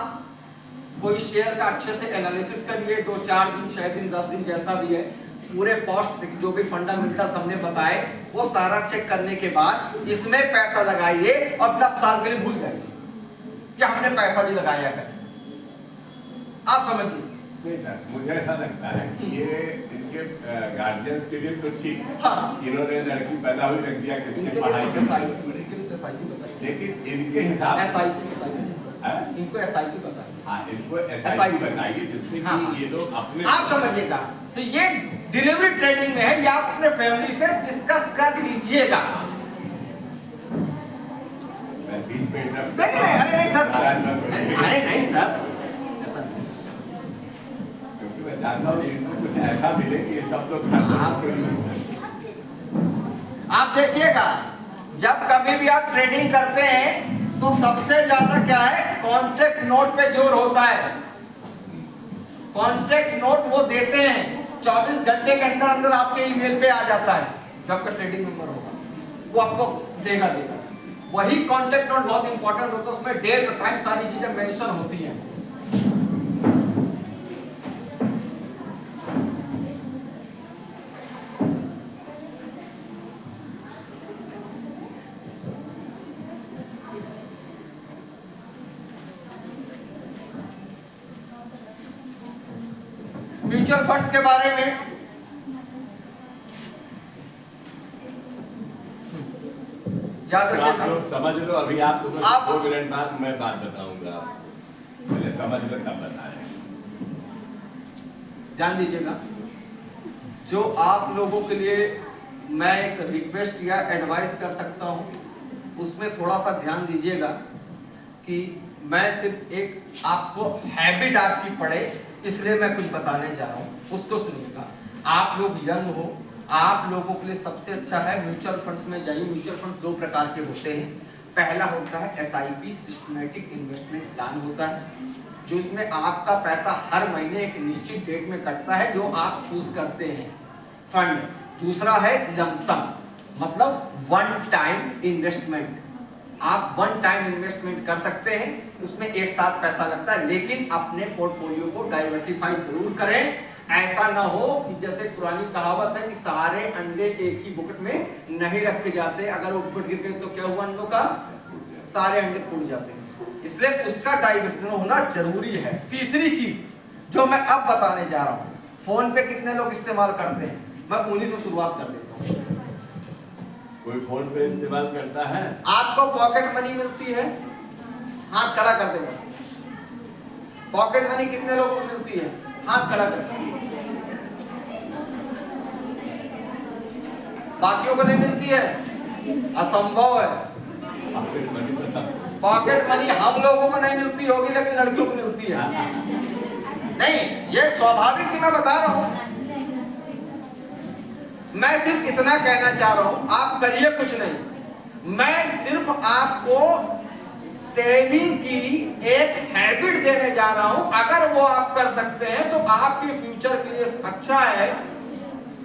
कोई शेयर का अच्छे से एनालिसिस करिए, 2-4 दिन, 6 दिन, 10 दिन, जैसा भी है, पूरे कॉस्ट जो भी फंडामेंटल्स हमने बताए वो सारा चेक करने के बाद इसमें पैसा लगाइए और 10 साल के लिए भूल जाइए कि हमने पैसा भी लगाया है। आप समझिए। नहीं सर, मुझे ऐसा लगता है कि ये इनके गार्जियंस के लिए तो ठीक, इन्होंने लड़की पैदा हुई रख दिया किसने पढ़ाई, लेकिन इनके हिसाब से इनको एसआईपी बताइए। हाँ, इनको एसआईपी बताइए जिससे कि ये लोग अपने, आप समझिएगा। तो ये डिलीवरी ट्रेडिंग में है, या आप अपने फैमिली से डिस्कस कर लीजिएगा। बीच में अरे नहीं सर, अरे नहीं सर, मैं जानता हूँ इनको कुछ ऐसा मिले कि ये सब लोग आप देखिएगा, जब कभी भी आप ट्रेडिंग करते हैं तो सबसे ज्यादा क्या है? कॉन्ट्रैक्ट नोट पे जोर होता है। कॉन्ट्रैक्ट नोट वो देते हैं, 24 घंटे के अंदर अंदर आपके ईमेल पे आ जाता है, जब आपका ट्रेडिंग नंबर होगा वो आपको देगा। वही कॉन्ट्रैक्ट नोट बहुत इंपॉर्टेंट होता है, उसमें डेट और टाइम सारी चीजें मेंशन होती हैं। म्यूचुअल फंड्स के बारे में याद रखिए, आप लोग समझ लो। अभी आप लोगों को 2 मिनट बाद मैं बात बताऊंगा, पहले समझ लो तब बताएं। ध्यान दीजिएगा, जो आप लोगों के लिए मैं एक रिक्वेस्ट या एडवाइस कर सकता हूं, उसमें थोड़ा सा ध्यान दीजिएगा कि मैं सिर्फ एक आपको हैबिट आपकी पड़े, इसलिए मैं कुछ बताने जा रहा हूँ, उसको सुनिएगा। आप लोग यंग हो, आप लोगों के लिए सबसे अच्छा है म्यूचुअल फंड्स में जाइए। म्यूचुअल फंड 2 प्रकार के होते हैं। पहला होता है एसआईपी, सिस्टमैटिक इन्वेस्टमेंट प्लान होता है, जो इसमें आपका पैसा हर महीने एक निश्चित डेट में कटता है, जो आप चूज करते हैं फंड। दूसरा है लमसम, मतलब वन टाइम इन्वेस्टमेंट। आप वन टाइम इन्वेस्टमेंट कर सकते हैं, उसमें एक साथ पैसा लगता है, लेकिन अपने पोर्टफोलियो को डाइवर्सिफाई जरूर करें। ऐसा ना हो कि जैसे पुरानी कहावत है कि सारे अंडे एक ही बुकेट में नहीं रखे जाते, अगर वो बुकेट गिर गए तो क्या हुआ अंडों का, सारे अंडे फूट जाते हैं। इसलिए उसका डाइवर्जन होना जरूरी है। तीसरी चीज जो मैं अब बताने जा रहा हूं, फोन पे कितने लोग इस्तेमाल करते हैं, मैं उन्हीं से शुरुआत कर देता हूं। कोई फोन पे इस्तेमाल करता है? आपको पॉकेट मनी मिलती है, हाथ खड़ा कर देगा। पॉकेट मनी कितने लोगों को मिलती है, हाथ खड़ा कर। बाकियों को नहीं मिलती है, असंभव है। पॉकेट मनी तो सब, पॉकेट मनी हम लोगों को नहीं मिलती होगी, लेकिन लड़कियों को मिलती है। नहीं, ये स्वाभाविक सी मैं बता रहा हूं। मैं सिर्फ इतना कहना चाह रहा हूं, आप करिए कुछ नहीं, मैं सिर्फ आपको सेविंग की एक हैबिट देने जा रहा हूं। अगर वो आप कर सकते हैं तो आपके फ्यूचर के लिए अच्छा है।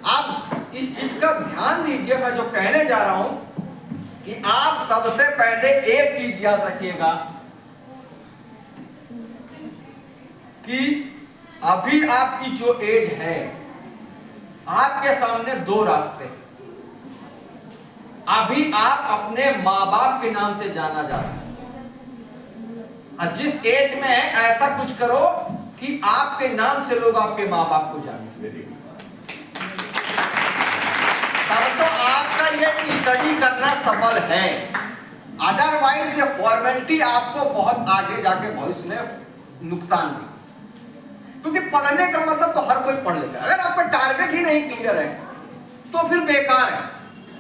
आप इस चीज का ध्यान दीजिए, मैं जो कहने जा रहा हूं कि आप सबसे पहले एक चीज याद रखिएगा कि अभी आपकी जो एज है, आपके सामने दो रास्ते। अभी आप अपने माँ बाप के नाम से जाना जा रहा है। जिस एज में है ऐसा कुछ करो कि आपके नाम से लोग आपके माँ बाप को जाने। तब तो आपका ये स्टडी करना सफल है। अदरवाइज ये फॉर्मेलिटी आपको बहुत आगे जाके भविष्य में नुकसान देगी। क्योंकि पढ़ने का मतलब तो हर कोई पढ़ लेगा, अगर आपका टारगेट ही नहीं क्लियर है तो फिर बेकार है।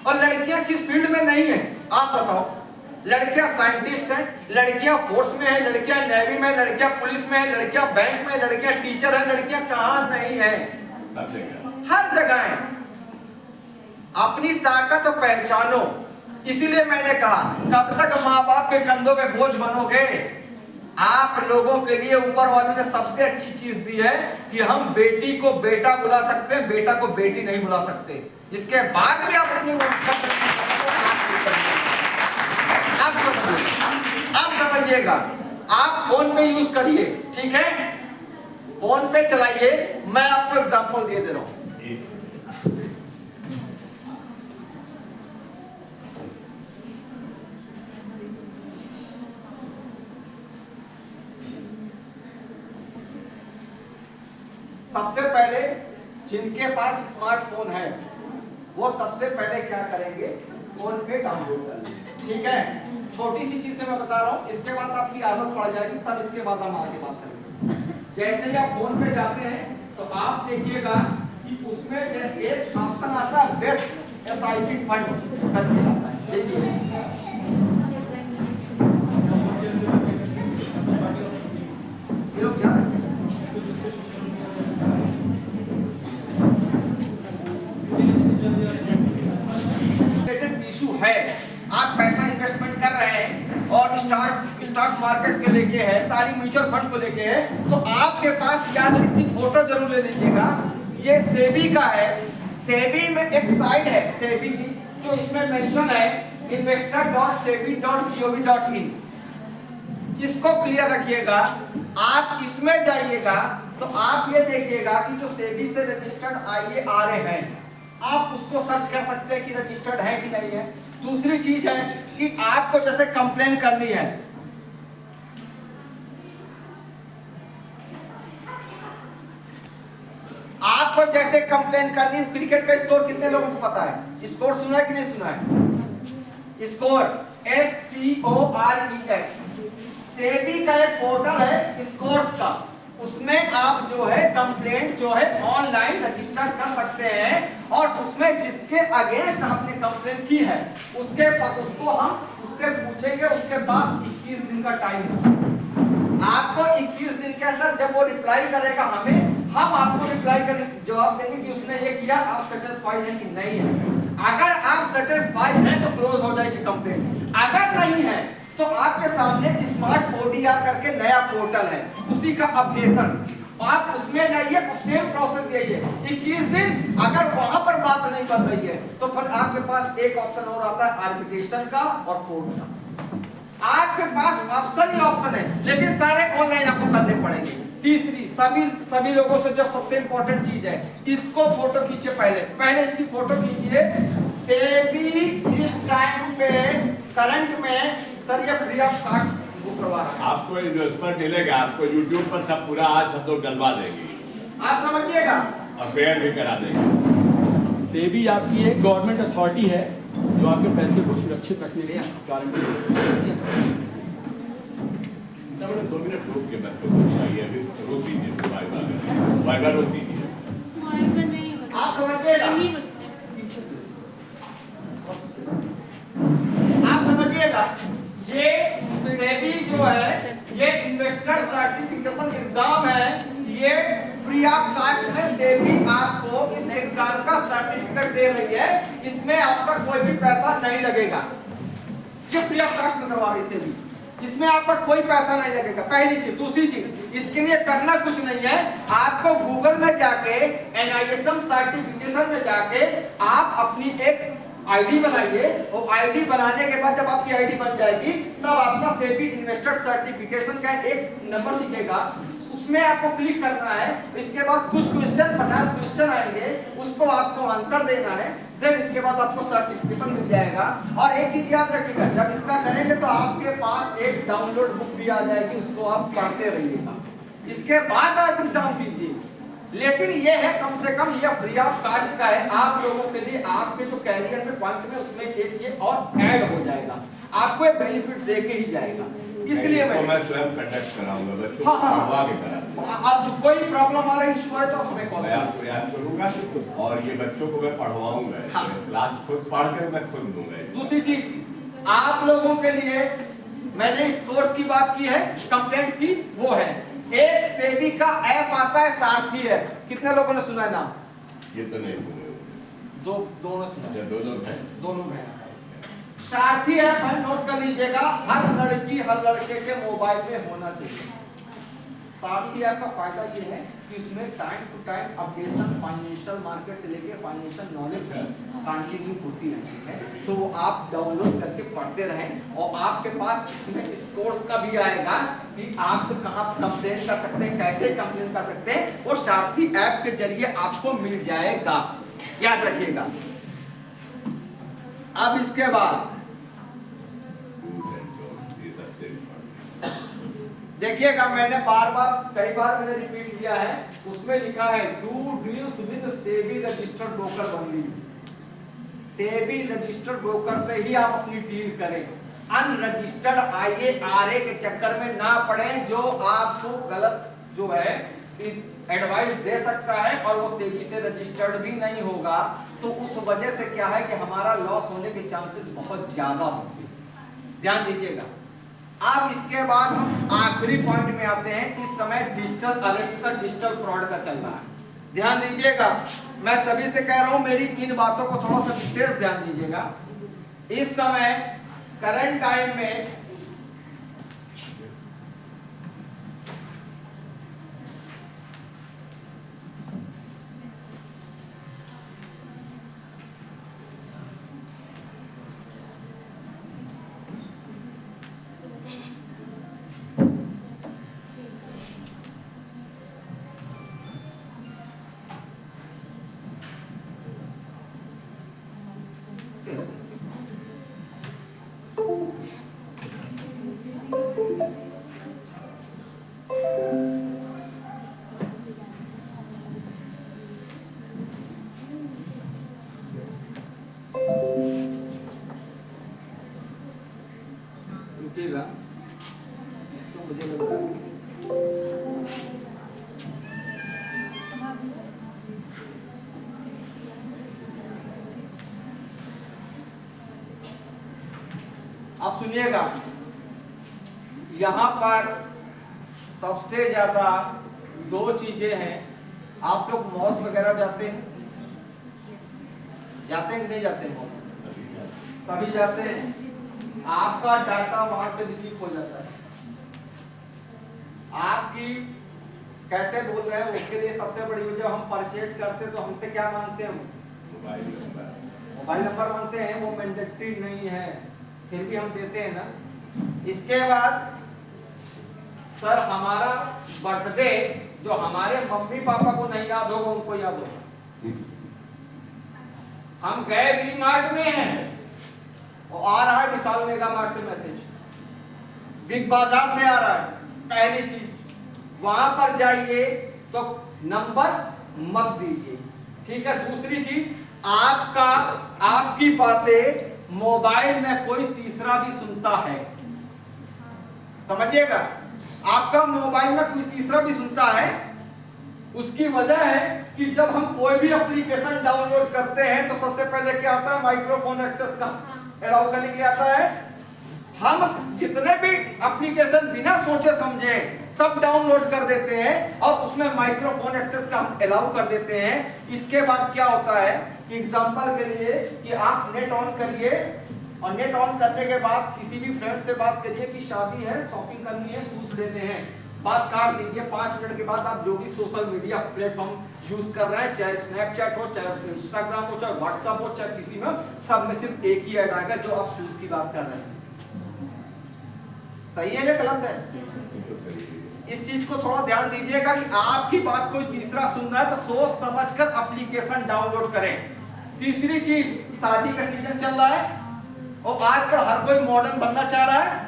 और लड़कियां किस फील्ड में नहीं है आप बताओ? लड़कियां साइंटिस्ट हैं, लड़कियां फोर्स में है, लड़कियां नेवी में, लड़कियां पुलिस में है, लड़कियां बैंक में, लड़कियां टीचर है, लड़कियां कहां नहीं है, सब जगह, हर जगह है। अपनी ताकत को पहचानो। इसीलिए मैंने कहा कब तक माँ बाप के कंधों पे बोझ बनोगे। आप लोगों के लिए ऊपर वाले ने सबसे अच्छी चीज दी है कि हम बेटी को बेटा बुला सकते हैं, बेटा को बेटी नहीं बुला सकते। इसके बाद भी आप अपनी आप समझिएगा। आप फोन पे यूज करिए, ठीक है, फोन पे चलाइए। मैं आपको एग्जांपल दे रहा हूं। सबसे पहले जिनके पास स्मार्टफोन है वो सबसे पहले क्या करेंगे, फोन पे डाउनलोड कर लेंगे, ठीक है। छोटी सी चीज से मैं बता रहा हूँ, इसके बाद आपकी आदत पड़ जाएगी, तब इसके बाद हम आगे बात करेंगे। जैसे ही आप फोन पे जाते हैं तो आप देखिएगा कि उसमें एक ऑप्शन आता है बेस्ट SIP फंड करके आता है, देखिए। ये लोग क्या इशू है, आप पैसा इन्वेस्टमेंट कर रहे हैं और स्टॉक मार्केट्स के लेके है, सारी म्यूचुअल फंड को लेके है, तो आपके पास याद इसकी फोटो जरूर ले लीजिएगा। ये सेबी का है, सेबी में एक साइट है सेबी की, जो इसमें मेंशन है investor.sebi.gov.in। इसको क्लियर रखिएगा। आप इसमें जाइएगा तो आप ये देखिएगा कि जो सेबी से रजिस्टर्ड IARA हैं, आप उसको सर्च कर सकते हैं कि रजिस्टर्ड है कि नहीं है। दूसरी चीज है कि आपको जैसे कंप्लेन करनी है, आपको जैसे कंप्लेन करनी, क्रिकेट का स्कोर कितने लोगों को पता है? स्कोर सुना है कि नहीं सुना है? स्कोर SCORES सेबी का एक पोर्टल है स्कोर्स का, उसमें आप जो है कंप्लेंट जो है ऑनलाइन रजिस्टर कर सकते हैं और उसमें जिसके अगेंस्ट हमने कंप्लेंट की है उसको हम उससे पूछेंगे। उसके पास 21 दिन का टाइम है। आपको 21 दिन के अंदर जब वो रिप्लाई करेगा हमें, हम आपको रिप्लाई कर जवाब देंगे कि उसने ये किया, आप सेटिस्फाइड हैं कि नहीं है। अगर आप सेटिस्फाइड हैं तो क्लोज हो जाएगी कंप्लेंट, अगर नहीं है तो आपके सामने स्मार्ट ODR करके नया पोर्टल है, उसी का अपडेशन, आप उसमें जाइए। सेम प्रोसेस यही है, 21 दिन। अगर वहां पर बात नहीं बन रही है तो फिर आपके पास एक ऑप्शन और आता है आर्बिट्रेशन का और कोर्ट का। आपके पास ऑप्शन ही ऑप्शन है, लेकिन सारे ऑनलाइन आपको करने पड़ेंगे। तीसरी, सभी लोगों से जो सबसे इंपॉर्टेंट चीज है, इसको फोटो खींचे। पहले इसकी फोटो खींचिए। सेबी इस टाइम पे करंट में सर ये फ्री ऑफ कास्ट बुक करवा रहा है। आपको इन्वेस्टमेंट मिलेगा, आपको यूट्यूब पर सब पूरा आज सब लोग डलवा देंगे, आप समझिएगा, और शेयर भी करा देंगे। सेबी आपकी एक गवर्नमेंट अथॉरिटी है जो आपके पैसे को सुरक्षित रखने के गारंटी। 2 मिनट रोक के बच्चों को चाहिए, अभी रोक दीजिए, वाइवा रोक दीजिए। आप समझिएगा, आप समझिएगा, ये सेबी जो है, ये इन्वेस्टर सर्टिफिकेशन एग्जाम है, ये फ्री ऑफ कास्ट में सेबी आपको इस एग्जाम का सर्टिफिकेट दे रही है। इसमें आपका कोई भी पैसा नहीं लगेगा। ये फ्री ऑफ कास्ट में करवा रही सेबी, इसमें आपका कोई पैसा नहीं लगेगा। पहली चीज। दूसरी चीज, इसके लिए करना कुछ नहीं है, आपको गूगल में जाके NISM सर्टिफिकेशन में जाके आप अपनी एक आईडी बनाइए, और आईडी बनाने के बाद जब आपकी आईडी बन जाएगी तब आपका सेबी इन्वेस्टर सर्टिफिकेशन का एक नंबर दिखेगा, उसमें आपको क्लिक करना है। इसके बाद कुछ क्वेश्चन, 50 क्वेश्चन आएंगे, उसको आपको आंसर देना है। देन इसके बाद आपको सर्टिफिकेशन मिल जाएगा। और एक चीज याद रखिएगा, जब इसका करेंगे तो आपके पास एक डाउनलोड बुक भी आ जाएगी, उसको आप पढ़ते रहिएगा। इसके बाद आप एग्जाम दीजिए। लेकिन ये है, कम से कम ये फ्री ऑफ कास्ट का है आप लोगों के लिए। आपके जो कैरियर में पॉइंट में उसमें एक ये और ऐड हो जाएगा, आपको एक बेनिफिट दे के ही जाएगा। इसलिए मैं स्वयं कंडक्ट कराऊंगा बच्चों को, पढ़वा के कराऊंगा। अब कोई प्रॉब्लम आ रही इशू है तो हमें कॉल, मैं आपको याद करूंगा, और ये बच्चों को मैं पढ़वाऊंगा। क्लास खुद पढ़ कर मैं खुद दूंगा। दूसरी चीज, आप लोगों के लिए मैंने इस कोर्स की बात की है, कंप्लेंट्स की, वो है एक सेबी का ऐप आता है, सारथी ऐप। कितने लोगों ने सुना है नाम? ये तो नहीं सुने। दोनों सुना? अच्छा, 2 लोग हैं। दोनों हैं। सारथी ऐप है, नोट कर लीजिएगा, हर लड़की हर लड़के के मोबाइल में होना चाहिए। सारथी ऐप का फायदा ये है कि इसमें time to time updation financial market से लेके फाइनेंशियल नॉलेज कंटिन्यू होती रहती है। तो आप डाउनलोड करके पढ़ते रहें, और आपके पास इसमें इस कोर्स का भी आएगा कि आप कहाँ कंप्लेन कर सकते हैं, कैसे कंप्लेन कर सकते हैं, वो सारथी ऐप के जरिए आपको मिल जाएगा, याद रखिएगा। अब इसके बाद देखिएगा, मैंने कई बार मैंने रिपीट किया है, उसमें लिखा है do deals with SEBI registered broker only. SEBI registered broker से ही आप अपनी डील करें। अनरजिस्टर्ड IARA के चक्कर में ना पड़े, जो आपको गलत जो है एडवाइस दे सकता है, और वो सेबी से रजिस्टर्ड भी नहीं होगा। तो उस वजह से क्या है कि हमारा लॉस होने के चांसेस बहुत ज्यादा होंगे, ध्यान दीजिएगा। अब इसके बाद हम आखिरी पॉइंट में आते हैं। इस समय डिजिटल अरेस्ट का, डिजिटल फ्रॉड का चल रहा है, ध्यान दीजिएगा। मैं सभी से कह रहा हूं, मेरी इन बातों को थोड़ा सा विशेष ध्यान दीजिएगा। इस समय करंट टाइम में रुकिएगा, इसको मुझे लग रहा है आप सुनिएगा। यहाँ पर सबसे ज्यादा 2 चीजें हैं। आप लोग मॉल्स वगैरह जाते हैं कि नहीं जाते? मॉल्स सभी जाते हैं। आपका डाटा वहां से लीक हो जाता है। आपकी कैसे बोल रहे हैं, उसके लिए सबसे बड़ी वजह, हम परचेज करते हैं तो हमसे क्या मांगते हैं? मोबाइल नंबर मांगते हैं। वो मैंडेटरी नहीं है, फिर भी हम देते हैं ना। इसके बाद सर हमारा बर्थडे जो हमारे मम्मी पापा को नहीं याद होगा उनको याद होगा। हम गए वी मार्ट में हैं और आ रहा है विशाल मेगा मार्ट से मैसेज, बिग बाजार से आ रहा है। पहली चीज वहां पर जाइए तो नंबर मत दीजिए, ठीक है। दूसरी चीज आपकी बातें मोबाइल में कोई तीसरा भी सुनता है, समझिएगा। आपका मोबाइल में कोई तीसरा भी सुनता है, उसकी वजह है कि जब हम कोई भी एप्लीकेशन डाउनलोड करते हैं तो सबसे पहले क्या आता है, माइक्रोफोन एक्सेस का अलाउ करने के लिए आता है। हम जितने भी एप्लीकेशन बिना सोचे समझे सब डाउनलोड कर देते हैं और उसमें माइक्रोफोन एक्सेस का हम अलाउ कर देते हैं। इसके बाद क्या होता है कि एग्जांपल के लिए कि आप नेट ऑन करिए और नेट ऑन करने के बाद किसी भी फ्रेंड से बात करिए कि शादी है, शॉपिंग करनी है, शूज लेने हैं, बात काट दीजिए। 5 मिनट के बाद आप जो भी सोशल मीडिया प्लेटफॉर्म यूज कर रहे हैं, चाहे स्नैपचैट हो, चाहे इंस्टाग्राम हो, चाहे व्हाट्सएप हो, चाहे किसी में, सब में सिर्फ एक ही ऐड आएगा जो आप शूज की बात कर रहे हैं। सही है या गलत है? इस चीज को थोड़ा ध्यान दीजिएगा कि आपकी बात कोई तीसरा सुन रहा है तो सोच समझकर एप्लीकेशन डाउनलोड करें। तीसरी चीज, शादी का सीजन चल रहा है और आजकल हर कोई मॉडर्न बनना चाह रहा है।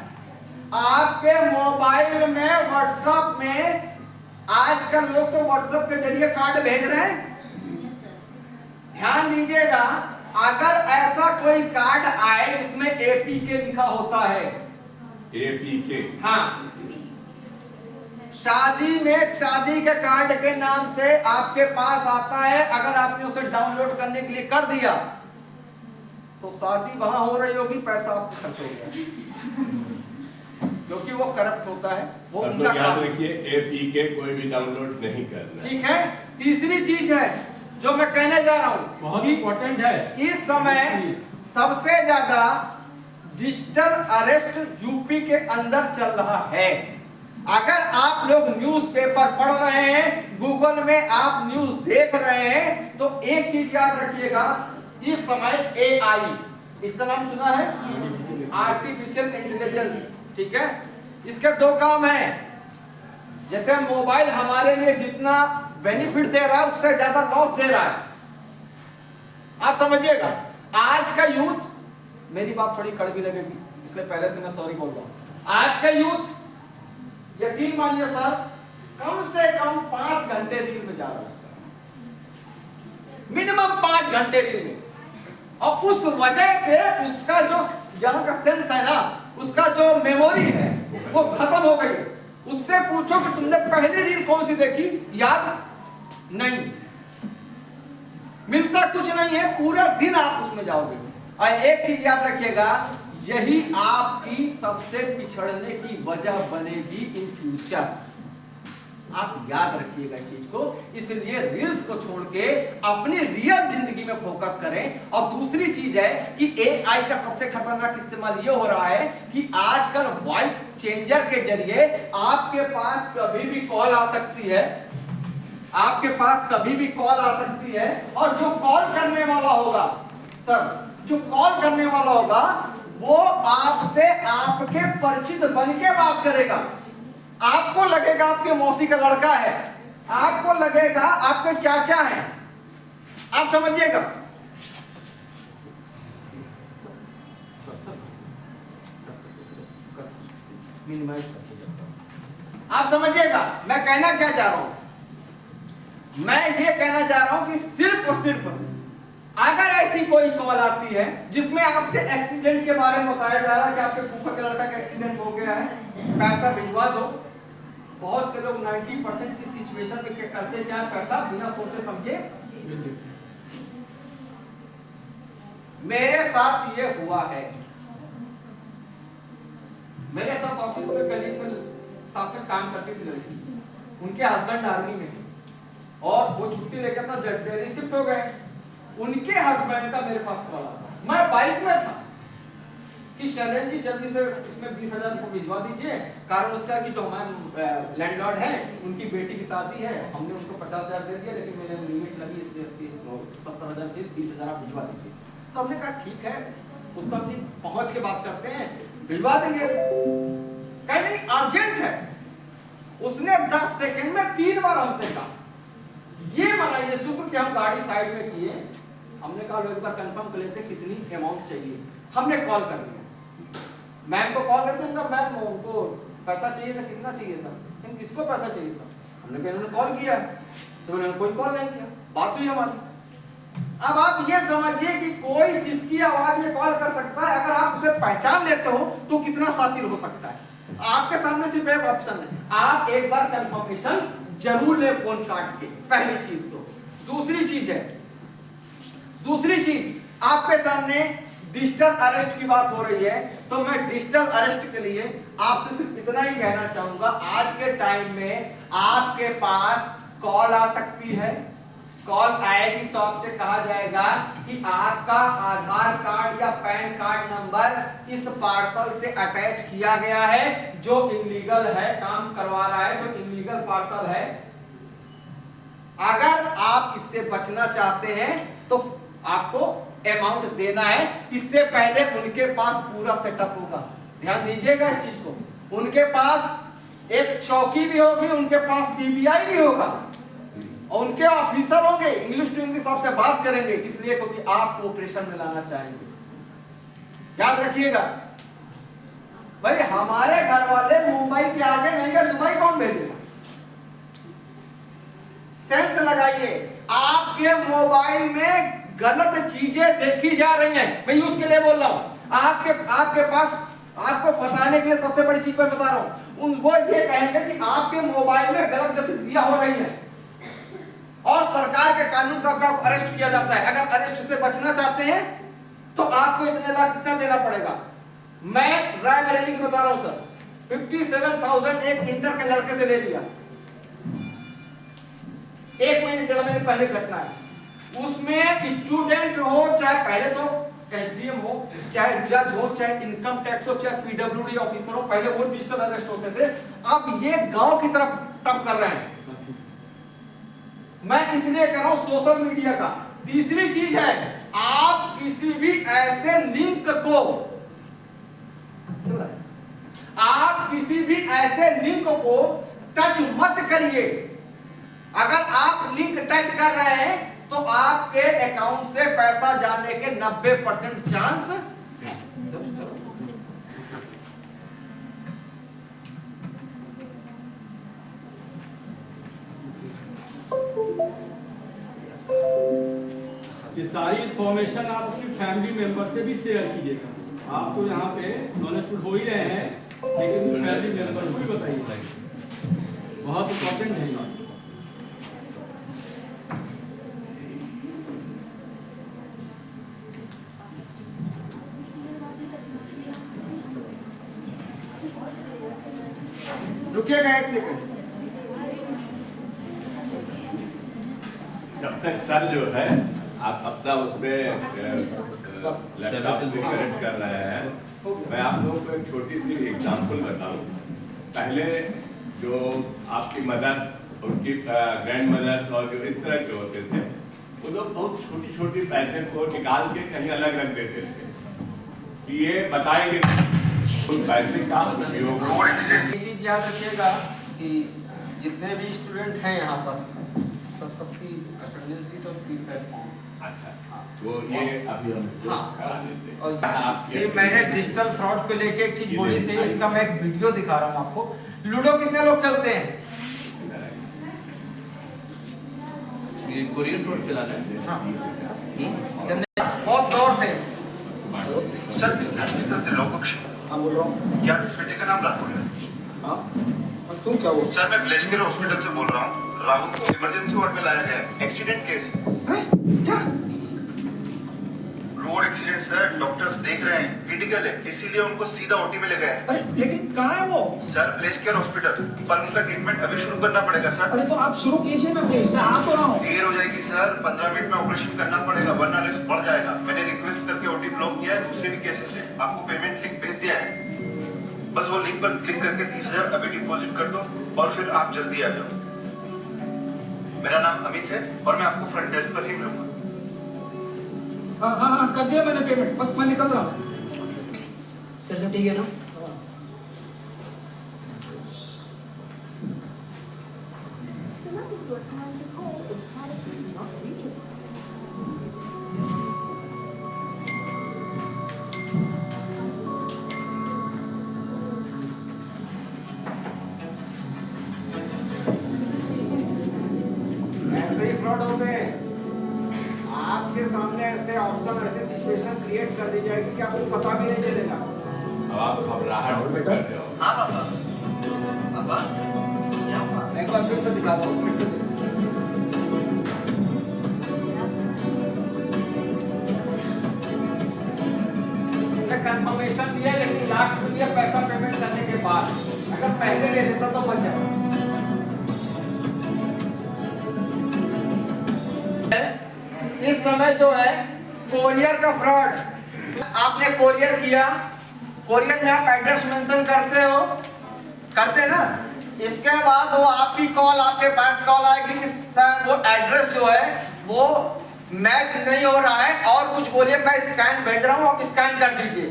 आपके मोबाइल में व्हाट्सएप में आजकल लोग तो व्हाट्सएप के जरिए कार्ड भेज रहे हैं। ध्यान दीजिएगा, अगर ऐसा कोई कार्ड आए जिसमें APK लिखा होता है, APK, हाँ, शादी में शादी के कार्ड के नाम से आपके पास आता है, अगर आपने उसे डाउनलोड करने के लिए कर दिया तो शादी वहां हो रही होगी, पैसा आपको खर्च हो गया, क्योंकि वो करप्ट होता है। वो उनका याद रखिए, APK कोई भी डाउनलोड नहीं करना, ठीक है। तीसरी चीज है जो मैं कहने जा रहा हूं, बहुत इंपॉर्टेंट है। इस समय सबसे ज्यादा डिजिटल अरेस्ट यूपी के अंदर चल रहा है। अगर आप लोग न्यूज़पेपर पढ़ रहे हैं, गूगल में आप न्यूज़ देख रहे हैं, तो एक चीज याद रखिएगा, इस समय AI, इसका नाम सुना है, आर्टिफिशियल इंटेलिजेंस, ठीक है। इसके 2 काम हैं। जैसे मोबाइल हमारे लिए जितना बेनिफिट दे रहा है उससे ज्यादा लॉस दे रहा है, आप समझिएगा। आज का यूथ, मेरी बात थोड़ी कड़वी लगेगी इसलिए पहले से मैं सॉरी बोल रहा हूं। आज का यूथ यकीन मानिए सर, कम से कम 5 घंटे रील में जा रहा है, मिनिमम 5 घंटे रील में। और उस वजह से उसका जो यहाँ का सेंस है ना, उसका जो मेमोरी है वो खत्म हो गई। उससे पूछो कि तुमने पहली रील कौन सी देखी, याद नहीं, मिलता कुछ नहीं है, पूरा दिन आप उसमें जाओगे। और एक चीज याद रखिएगा, यही आपकी सबसे पिछड़ने की वजह बनेगी इन फ्यूचर। आप याद रखिएगा इस चीज को। इसलिए रील्स को छोड़ के अपनी रियल जिंदगी में फोकस करें। और दूसरी चीज है कि AI का सबसे खतरनाक इस्तेमाल ये हो रहा है कि आजकल वॉइस चेंजर के जरिए आपके पास कभी भी कॉल आ सकती है, आपके पास कभी भी कॉल आ सकती है। और जो कॉल करने वाला होगा सर, जो कॉल करने वाला होगा वो आपसे आपके परिचित बन के बात करेगा। आपको लगेगा आपके मौसी का लड़का है, आपको लगेगा आपके चाचा हैं, आप समझिएगा। आप समझिएगा मैं कहना क्या चाह रहा हूं। मैं ये कहना चाह रहा हूं कि सिर्फ और सिर्फ अगर ऐसी कोई कॉल आती है जिसमें आपसे एक्सीडेंट के बारे में बताया जा रहा है कि आपके फूफा के लड़का का एक्सीडेंट हो गया है, पैसा भिजवा दो। बहुत से लोग 90% की सिचुएशन में करते क्या है, पैसा बिना सोचे समझे। मेरे साथ ये हुआ है, मेरे साथ ऑफिस में कलीग में साथ में काम करती थी लड़की, उनके हस्बैंड आर्मी में और वो छुट्टी लेकर अपना दिल्ली शिफ्ट हो गए। उनके हस्बैंड का मेरे पास कॉल आता, मैं बाइक में था कि शैलेंद्र जी जल्दी से इसमें 20,000 रुपये भिजवा दीजिए। कारण उसका कि जो हमारे लैंडलॉर्ड हैं उनकी बेटी की शादी है, हमने उनको 50,000 दे दिया, लेकिन मैंने लिमिट लगी इसलिए 70,000 चीज 20,000 आप भिजवा दीजिए। तो हमने कहा ठीक है, उत्तम जी पहुंच के बात करते हैं, भिजवा देंगे। कहीं नहीं अर्जेंट है, उसने 10 सेकंड में 3 बार हमसे कहा। ये मनाइए शुक्र कि हम गाड़ी साइड में किए, हमने कहा लो एक बार कंफर्म कर लेते कितनी अमाउंट चाहिए। हमने कॉल कर दिया, मैम को कॉल करते, उनका मैम उनको पैसा चाहिए था, कितना चाहिए था, तुम किसको पैसा चाहिए था, हमने कहा इन्होंने कॉल किया तो उन्होंने कोई कॉल नहीं किया, बात हुई हमारी। अब आप ये समझिए कि कोई जिसकी आवाज में कॉल कर सकता है, अगर आप उसे पहचान लेते हो तो कितना शातिर हो सकता है। आपके सामने सिर्फ एक ऑप्शन है, आप एक बार कंफर्मेशन जरूर ले फोन काट के, पहली चीज। तो दूसरी चीज आपके सामने डिजिटल अरेस्ट की बात हो रही है, तो मैं डिजिटल अरेस्ट के लिए आपसे सिर्फ इतना ही कहना चाहूंगा, आज के टाइम में आपके पास कॉल आ सकती है, कॉल आएगी तो आपसे कहा जाएगा कि आपका आधार कार्ड या पैन कार्ड नंबर इस पार्सल से अटैच किया गया है, जो इनलीगल है, काम करवा रहा है, जो इनलीगल पार्सल है। अगर आप इससे बचना चाहते हैं तो आपको अमाउंट देना है। इससे पहले उनके पास पूरा सेटअप होगा, ध्यान दीजिएगा इस चीज को। उनके पास एक चौकी भी होगी, उनके पास सीबीआई भी होगा, और उनके ऑफिसर होंगे, इंग्लिश टू इंग्लिश आपसे बात करेंगे, इसलिए क्योंकि आप ऑपरेशन में लाना चाहेंगे। याद रखिएगा भाई, हमारे घर वाले मुंबई के आगे नहीं गए, दुबई कौन भेजेगा? सेंस लगाइए, आपके मोबाइल में गलत चीजें देखी जा रही हैं। मैं यूथ के लिए बोल रहा हूं, आपके पास आपको फंसाने के लिए सबसे बड़ी चीज मैं बता रहा हूं, वो ये कहेंगे कि आपके मोबाइल में गलत गतिविधियां हो रही हैं और सरकार के कानून से आपको अरेस्ट किया जाता है। अगर अरेस्ट से बचना चाहते हैं तो आपको इतने लाख इतना देना पड़ेगा। मैं रायबरेली की बता रहा हूं सर, 57,000 एक इंटर के लड़के से ले लिया, 1 महीने 1.5 महीने पहले घटना है। उसमें स्टूडेंट हो, चाहे पहले तो एसडीएम हो, चाहे जज हो, चाहे इनकम टैक्स हो, चाहे पीडब्ल्यूडी ऑफिसर हो, पहले वो डिजिटल अरेस्ट होते थे, अब ये गांव की तरफ टप कर रहे हैं। मैं इसलिए कर रहा हूं सोशल मीडिया का। तीसरी चीज है, आप किसी भी ऐसे लिंक को टच मत करिए। अगर आप लिंक टच कर रहे हैं तो आपके अकाउंट से पैसा जाने के 90% चांस है। ये सारी इंफॉर्मेशन आप अपनी फैमिली मेंबर से भी शेयर कीजिएगा। आप तो यहाँ पे नॉलेजफुल हो ही रहे हैं, लेकिन फैमिली मेंबर को भी बताइए, बहुत इंपॉर्टेंट है ये। रुकिएगा 1 सेकंड। जब तक सर जो है आप अपना उसमें लैपटॉप में कनेक्ट कर रहे हैं, मैं आप लोगों को एक छोटी सी एग्जांपल बताऊं। पहले जो आपकी मदर्स, उनकी ग्रैंड मदर्स और जो इस तरह के होते थे, वो लोग बहुत छोटी छोटी पैसे को निकाल के कहीं अलग रख देते थे कि ये बताएंगे उस पैसे का उपयोग। ये चीज याद रखिएगा कि जितने भी स्टूडेंट हैं यहाँ पर सबकी अटेंडेंस शीट और फीडबैक फॉर्म। अच्छा, वो ये अभी हम करा देते हैं। और ये मैंने डिजिटल फ्रॉड को लेके एक चीज बोली थी, इसका मैं एक वीडियो दिखा रहा हूँ आपको। लूडो कितने लोग खेलते हैं? ये कोरियन फ्रॉड चला रहा है। बहुत जोर से। सर मिस्टर त्रिलोक, हाँ बोल रहा हूँ। क्या बेटे का नाम राहुल है? हाँ और तुम क्या बोल सर मैं ब्लेस्केर हॉस्पिटल से बोल रहा हूँ। राहुल को इमरजेंसी वार्ड में लाया गया है, एक्सीडेंट केस। हैं? क्या? रोड एक्सीडेंट सर, डॉक्टर्स देख रहे हैं क्रिटिकल है, इसीलिए उनको सीधा ओटी में ले गए हैं। अरे लेकिन कहाँ है वो? सर ब्लेस्केर हॉस्पिटल, पर उनका ट्रीटमेंट अभी शुरू करना पड़ेगा सर। अरे तो आप शुरू कीजिए, मैं प्लीज मैं आ तो रहा हूँ। देर हो जाएगी सर, 15 मिनट में ऑपरेशन करना पड़ेगा वरना रिस्क बढ़ जाएगा। मैंने रिक्वेस्ट करके ओटी ब्लॉक किया है, दूसरे भी केसेस है। आपको पेमेंट लिंक भेज दिया है, बस वो लिंक पर क्लिक करके 30,000 अभी डिपॉजिट कर दो और फिर आप जल्दी आ जाओ। मेरा नाम अमित है और मैं आपको फ्रंट डेस्क पर ही मिलूंगा। हाँ हाँ हाँ कर दिया मैंने पेमेंट, बस मैं निकल रहा हूँ। सर सब ठीक है ना? ऐसे ही फ्रॉड होते हैं। आपके सामने ऐसे ऑप्शन, ऐसे सिचुएशन क्रिएट कर दी जाएगी कि आपको पता भी नहीं चलेगा। अब आप घबराहट में कर रहे हो। हाँ पापा, पापा क्या हुआ? एक बार फिर से दिखा दो, फिर से दिखा। इसमें कंफर्मेशन भी है, लेकिन लास्ट में भी है पैसा पेमेंट करने के बाद। अगर पहले ले लेता तो बच जाता। इस समय जो है कोरियर का फ्रॉड, आपने कोरियर किया, कोरियर में आप एड्रेस मेंशन करते हो, करते ना, इसके बाद वो आपकी कॉल, आपके पास कॉल आएगी कि सर वो एड्रेस जो है वो मैच नहीं हो रहा है और कुछ बोलिए, मैं स्कैन भेज रहा हूँ, आप स्कैन कर दीजिए।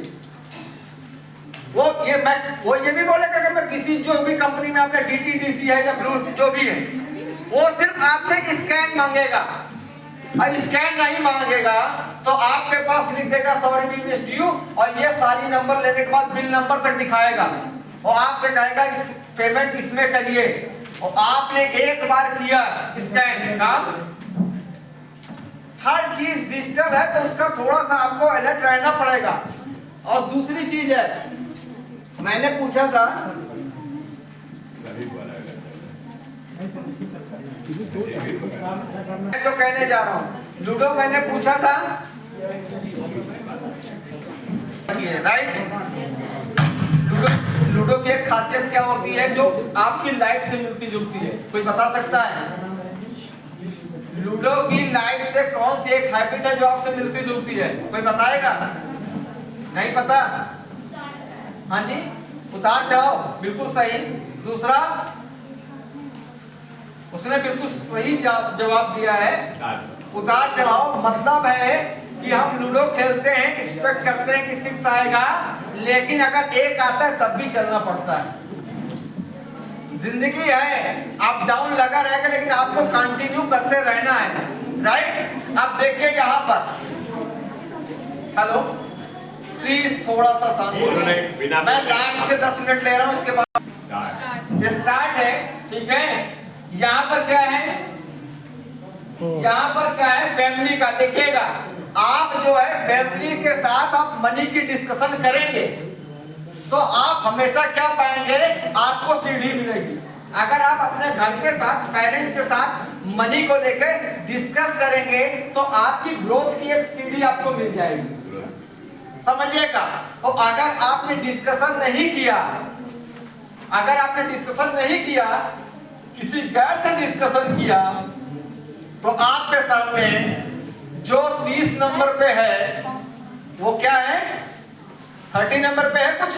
वो ये भी बोलेगा कि मैं किसी जो भी कंपनी में आपने DTDC है या ब्लू जो भी है, वो सिर्फ आपसे स्कैन मांगेगा। और स्कैन नहीं मांगेगा तो आपके पास लिख देगा सॉरी वी मिस्ड यू, और ये सारी नंबर लेने के बाद बिल नंबर तक दिखाएगा और आपसे कहेगा इस पेमेंट इसमें करिए। और आपने एक बार किया स्कैन काम, हर चीज डिजिटल है तो उसका थोड़ा सा आपको अलर्ट रहना पड़ेगा। और दूसरी चीज है, मैंने पूछा था सभी बोला मैं जो कहने जा रहा हूँ, लूडो मैंने पूछा था राइट। लूडो की एक खासियत क्या होती है जो आपकी लाइफ से मिलती जुलती है, कोई बता सकता है? लूडो की लाइफ से कौन सी एक हैबिट है जो आपसे मिलती जुलती है, कोई बताएगा? नहीं पता? हाँ जी, उतार चढ़ाओ, बिल्कुल सही। दूसरा, उसने बिल्कुल सही जवाब दिया है, उतार चढ़ाओ। मतलब है कि हम लूडो खेलते हैं, एक्सपेक्ट करते हैं कि 6 आएगा, लेकिन अगर 1 आता है तब भी चलना पड़ता है। जिंदगी है, अप डाउन लगा रहेगा, लेकिन आपको कंटिन्यू करते रहना है, राइट। अब देखिए यहाँ पर, हेलो प्लीज थोड़ा सा शांत होइए, मैं लास्ट के 10 मिनट ले रहा हूँ, इसके बाद स्टार्ट है, ठीक है। यहाँ पर क्या है, यहाँ पर क्या है, फैमिली का। देखिएगा, आप जो है फैमिली के साथ आप मनी की डिस्कशन करेंगे तो आप हमेशा क्या पाएंगे, आपको सीढ़ी मिलेगी। अगर आप अपने घर के साथ, पेरेंट्स के साथ मनी को लेकर डिस्कस करेंगे तो आपकी ग्रोथ की एक सीढ़ी आपको मिल जाएगी, समझिएगा। और अगर आपने डिस्कशन नहीं किया, अगर आपने डिस्कशन नहीं किया, किसी गैर से डिस्कशन किया, तो आपके सामने जो 30 नंबर पे है वो क्या है, 30 नंबर पे है कुछ,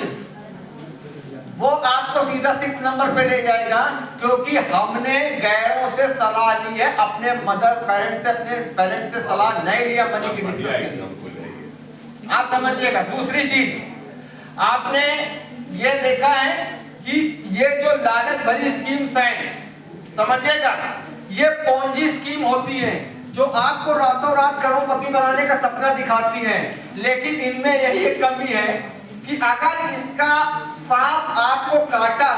वो आपको सीधा 6 नंबर पे ले जाएगा, क्योंकि हमने गैरों से सलाह ली है, अपने मदर पेरेंट्स से, अपने पेरेंट्स से सलाह नहीं लिया मनी की डिस्कशन। आप समझिएगा। दूसरी चीज, आपने ये देखा है कि ये जो लालच भरी स्कीम्स हैं, समझिएगा, ये पोंजी स्कीम होती है जो आपको रातों रात करोड़पति बनाने का सपना दिखाती हैं, लेकिन इनमें यही एक कमी है कि अगर इसका सांप आपको काटा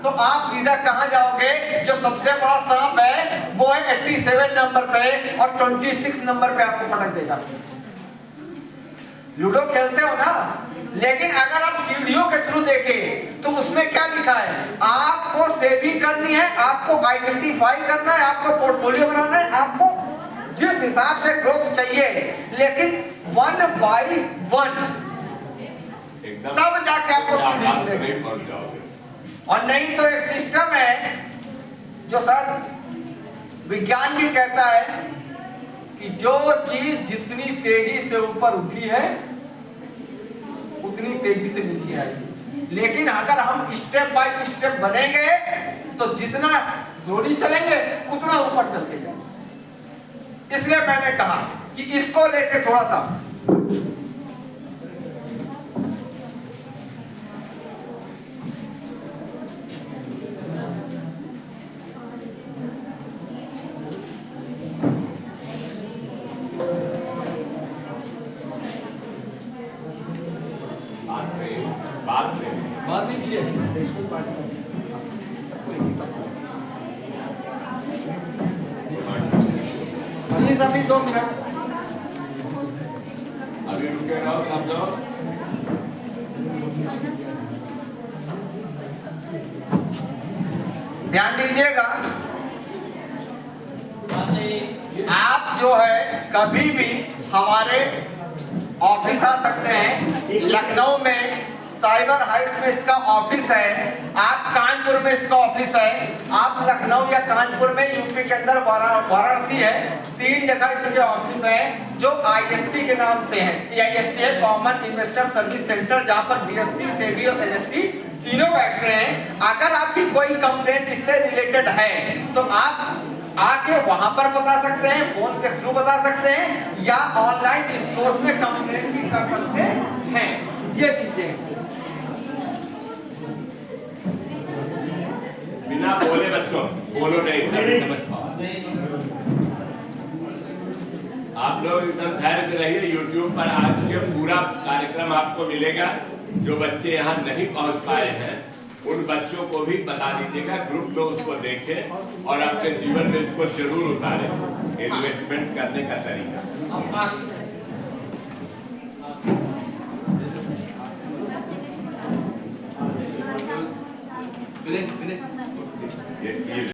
तो आप सीधा कहां जाओगे, जो सबसे बड़ा सांप है वो है 87 नंबर पे, और 26 नंबर पे आपको पटक देगा। लूडो खेलते हो ना, लेकिन अगर आप सीढ़ियों के थ्रू देखें तो उसमें क्या लिखा है, आपको सेविंग करनी है, आपको आइडेंटिफाई करना है, आपको पोर्टफोलियो बनाना है, आपको जिस हिसाब से ग्रोथ चाहिए, लेकिन 1 by 1, तब जाके आपको सीढ़ी मिलेगी। और नहीं तो एक सिस्टम है जो शायद विज्ञान भी कहता है कि जो चीज जितनी तेजी से ऊपर उठी है उतनी तेजी से नीचे आएगी, लेकिन अगर हम स्टेप बाय स्टेप बनेंगे तो जितना जोड़ी चलेंगे उतना ऊपर चलते जाएंगे। इसलिए मैंने कहा कि इसको लेके थोड़ा सा प्लीज अभी 2 मिनट। अभी रुके रहो सब लोग। ध्यान दीजिएगा, आप जो है कभी भी हमारे ऑफिस आ सकते हैं। लखनऊ में साइबर हाइट्स में इसका ऑफिस है, आप कानपुर में इसका ऑफिस है, आप लखनऊ या कानपुर में यूपी के अंदर वाराणसी है, 3 जगह इसके ऑफिस हैं जो ISC के नाम से हैं। CISC है, कॉमन इन्वेस्टर सर्विस सेंटर, जहां पर BSC, सेबी और NSE तीनों बैठते हैं। अगर आपकी कोई कंप्लेंट इससे रिलेटेड है तो आप आके वहां पर बता सकते हैं, फोन के थ्रू बता सकते हैं, या ऑनलाइन इस कोर्स में कंप्लेंट भी कर सकते हैं। ये चीजें बिना बोले बच्चों, बोलो नहीं, तभी समझ पाओ। आप लोग एकदम धैर्य से रहिए। YouTube पर आज के पूरा कार्यक्रम आपको मिलेगा। जो बच्चे यहाँ नहीं पहुँच पाए हैं उन बच्चों को भी बता दीजिएगा, ग्रुप में उसको देखें और अपने जीवन में इसको जरूर उतारें। इन्वेस्टमेंट करने का तरीका ये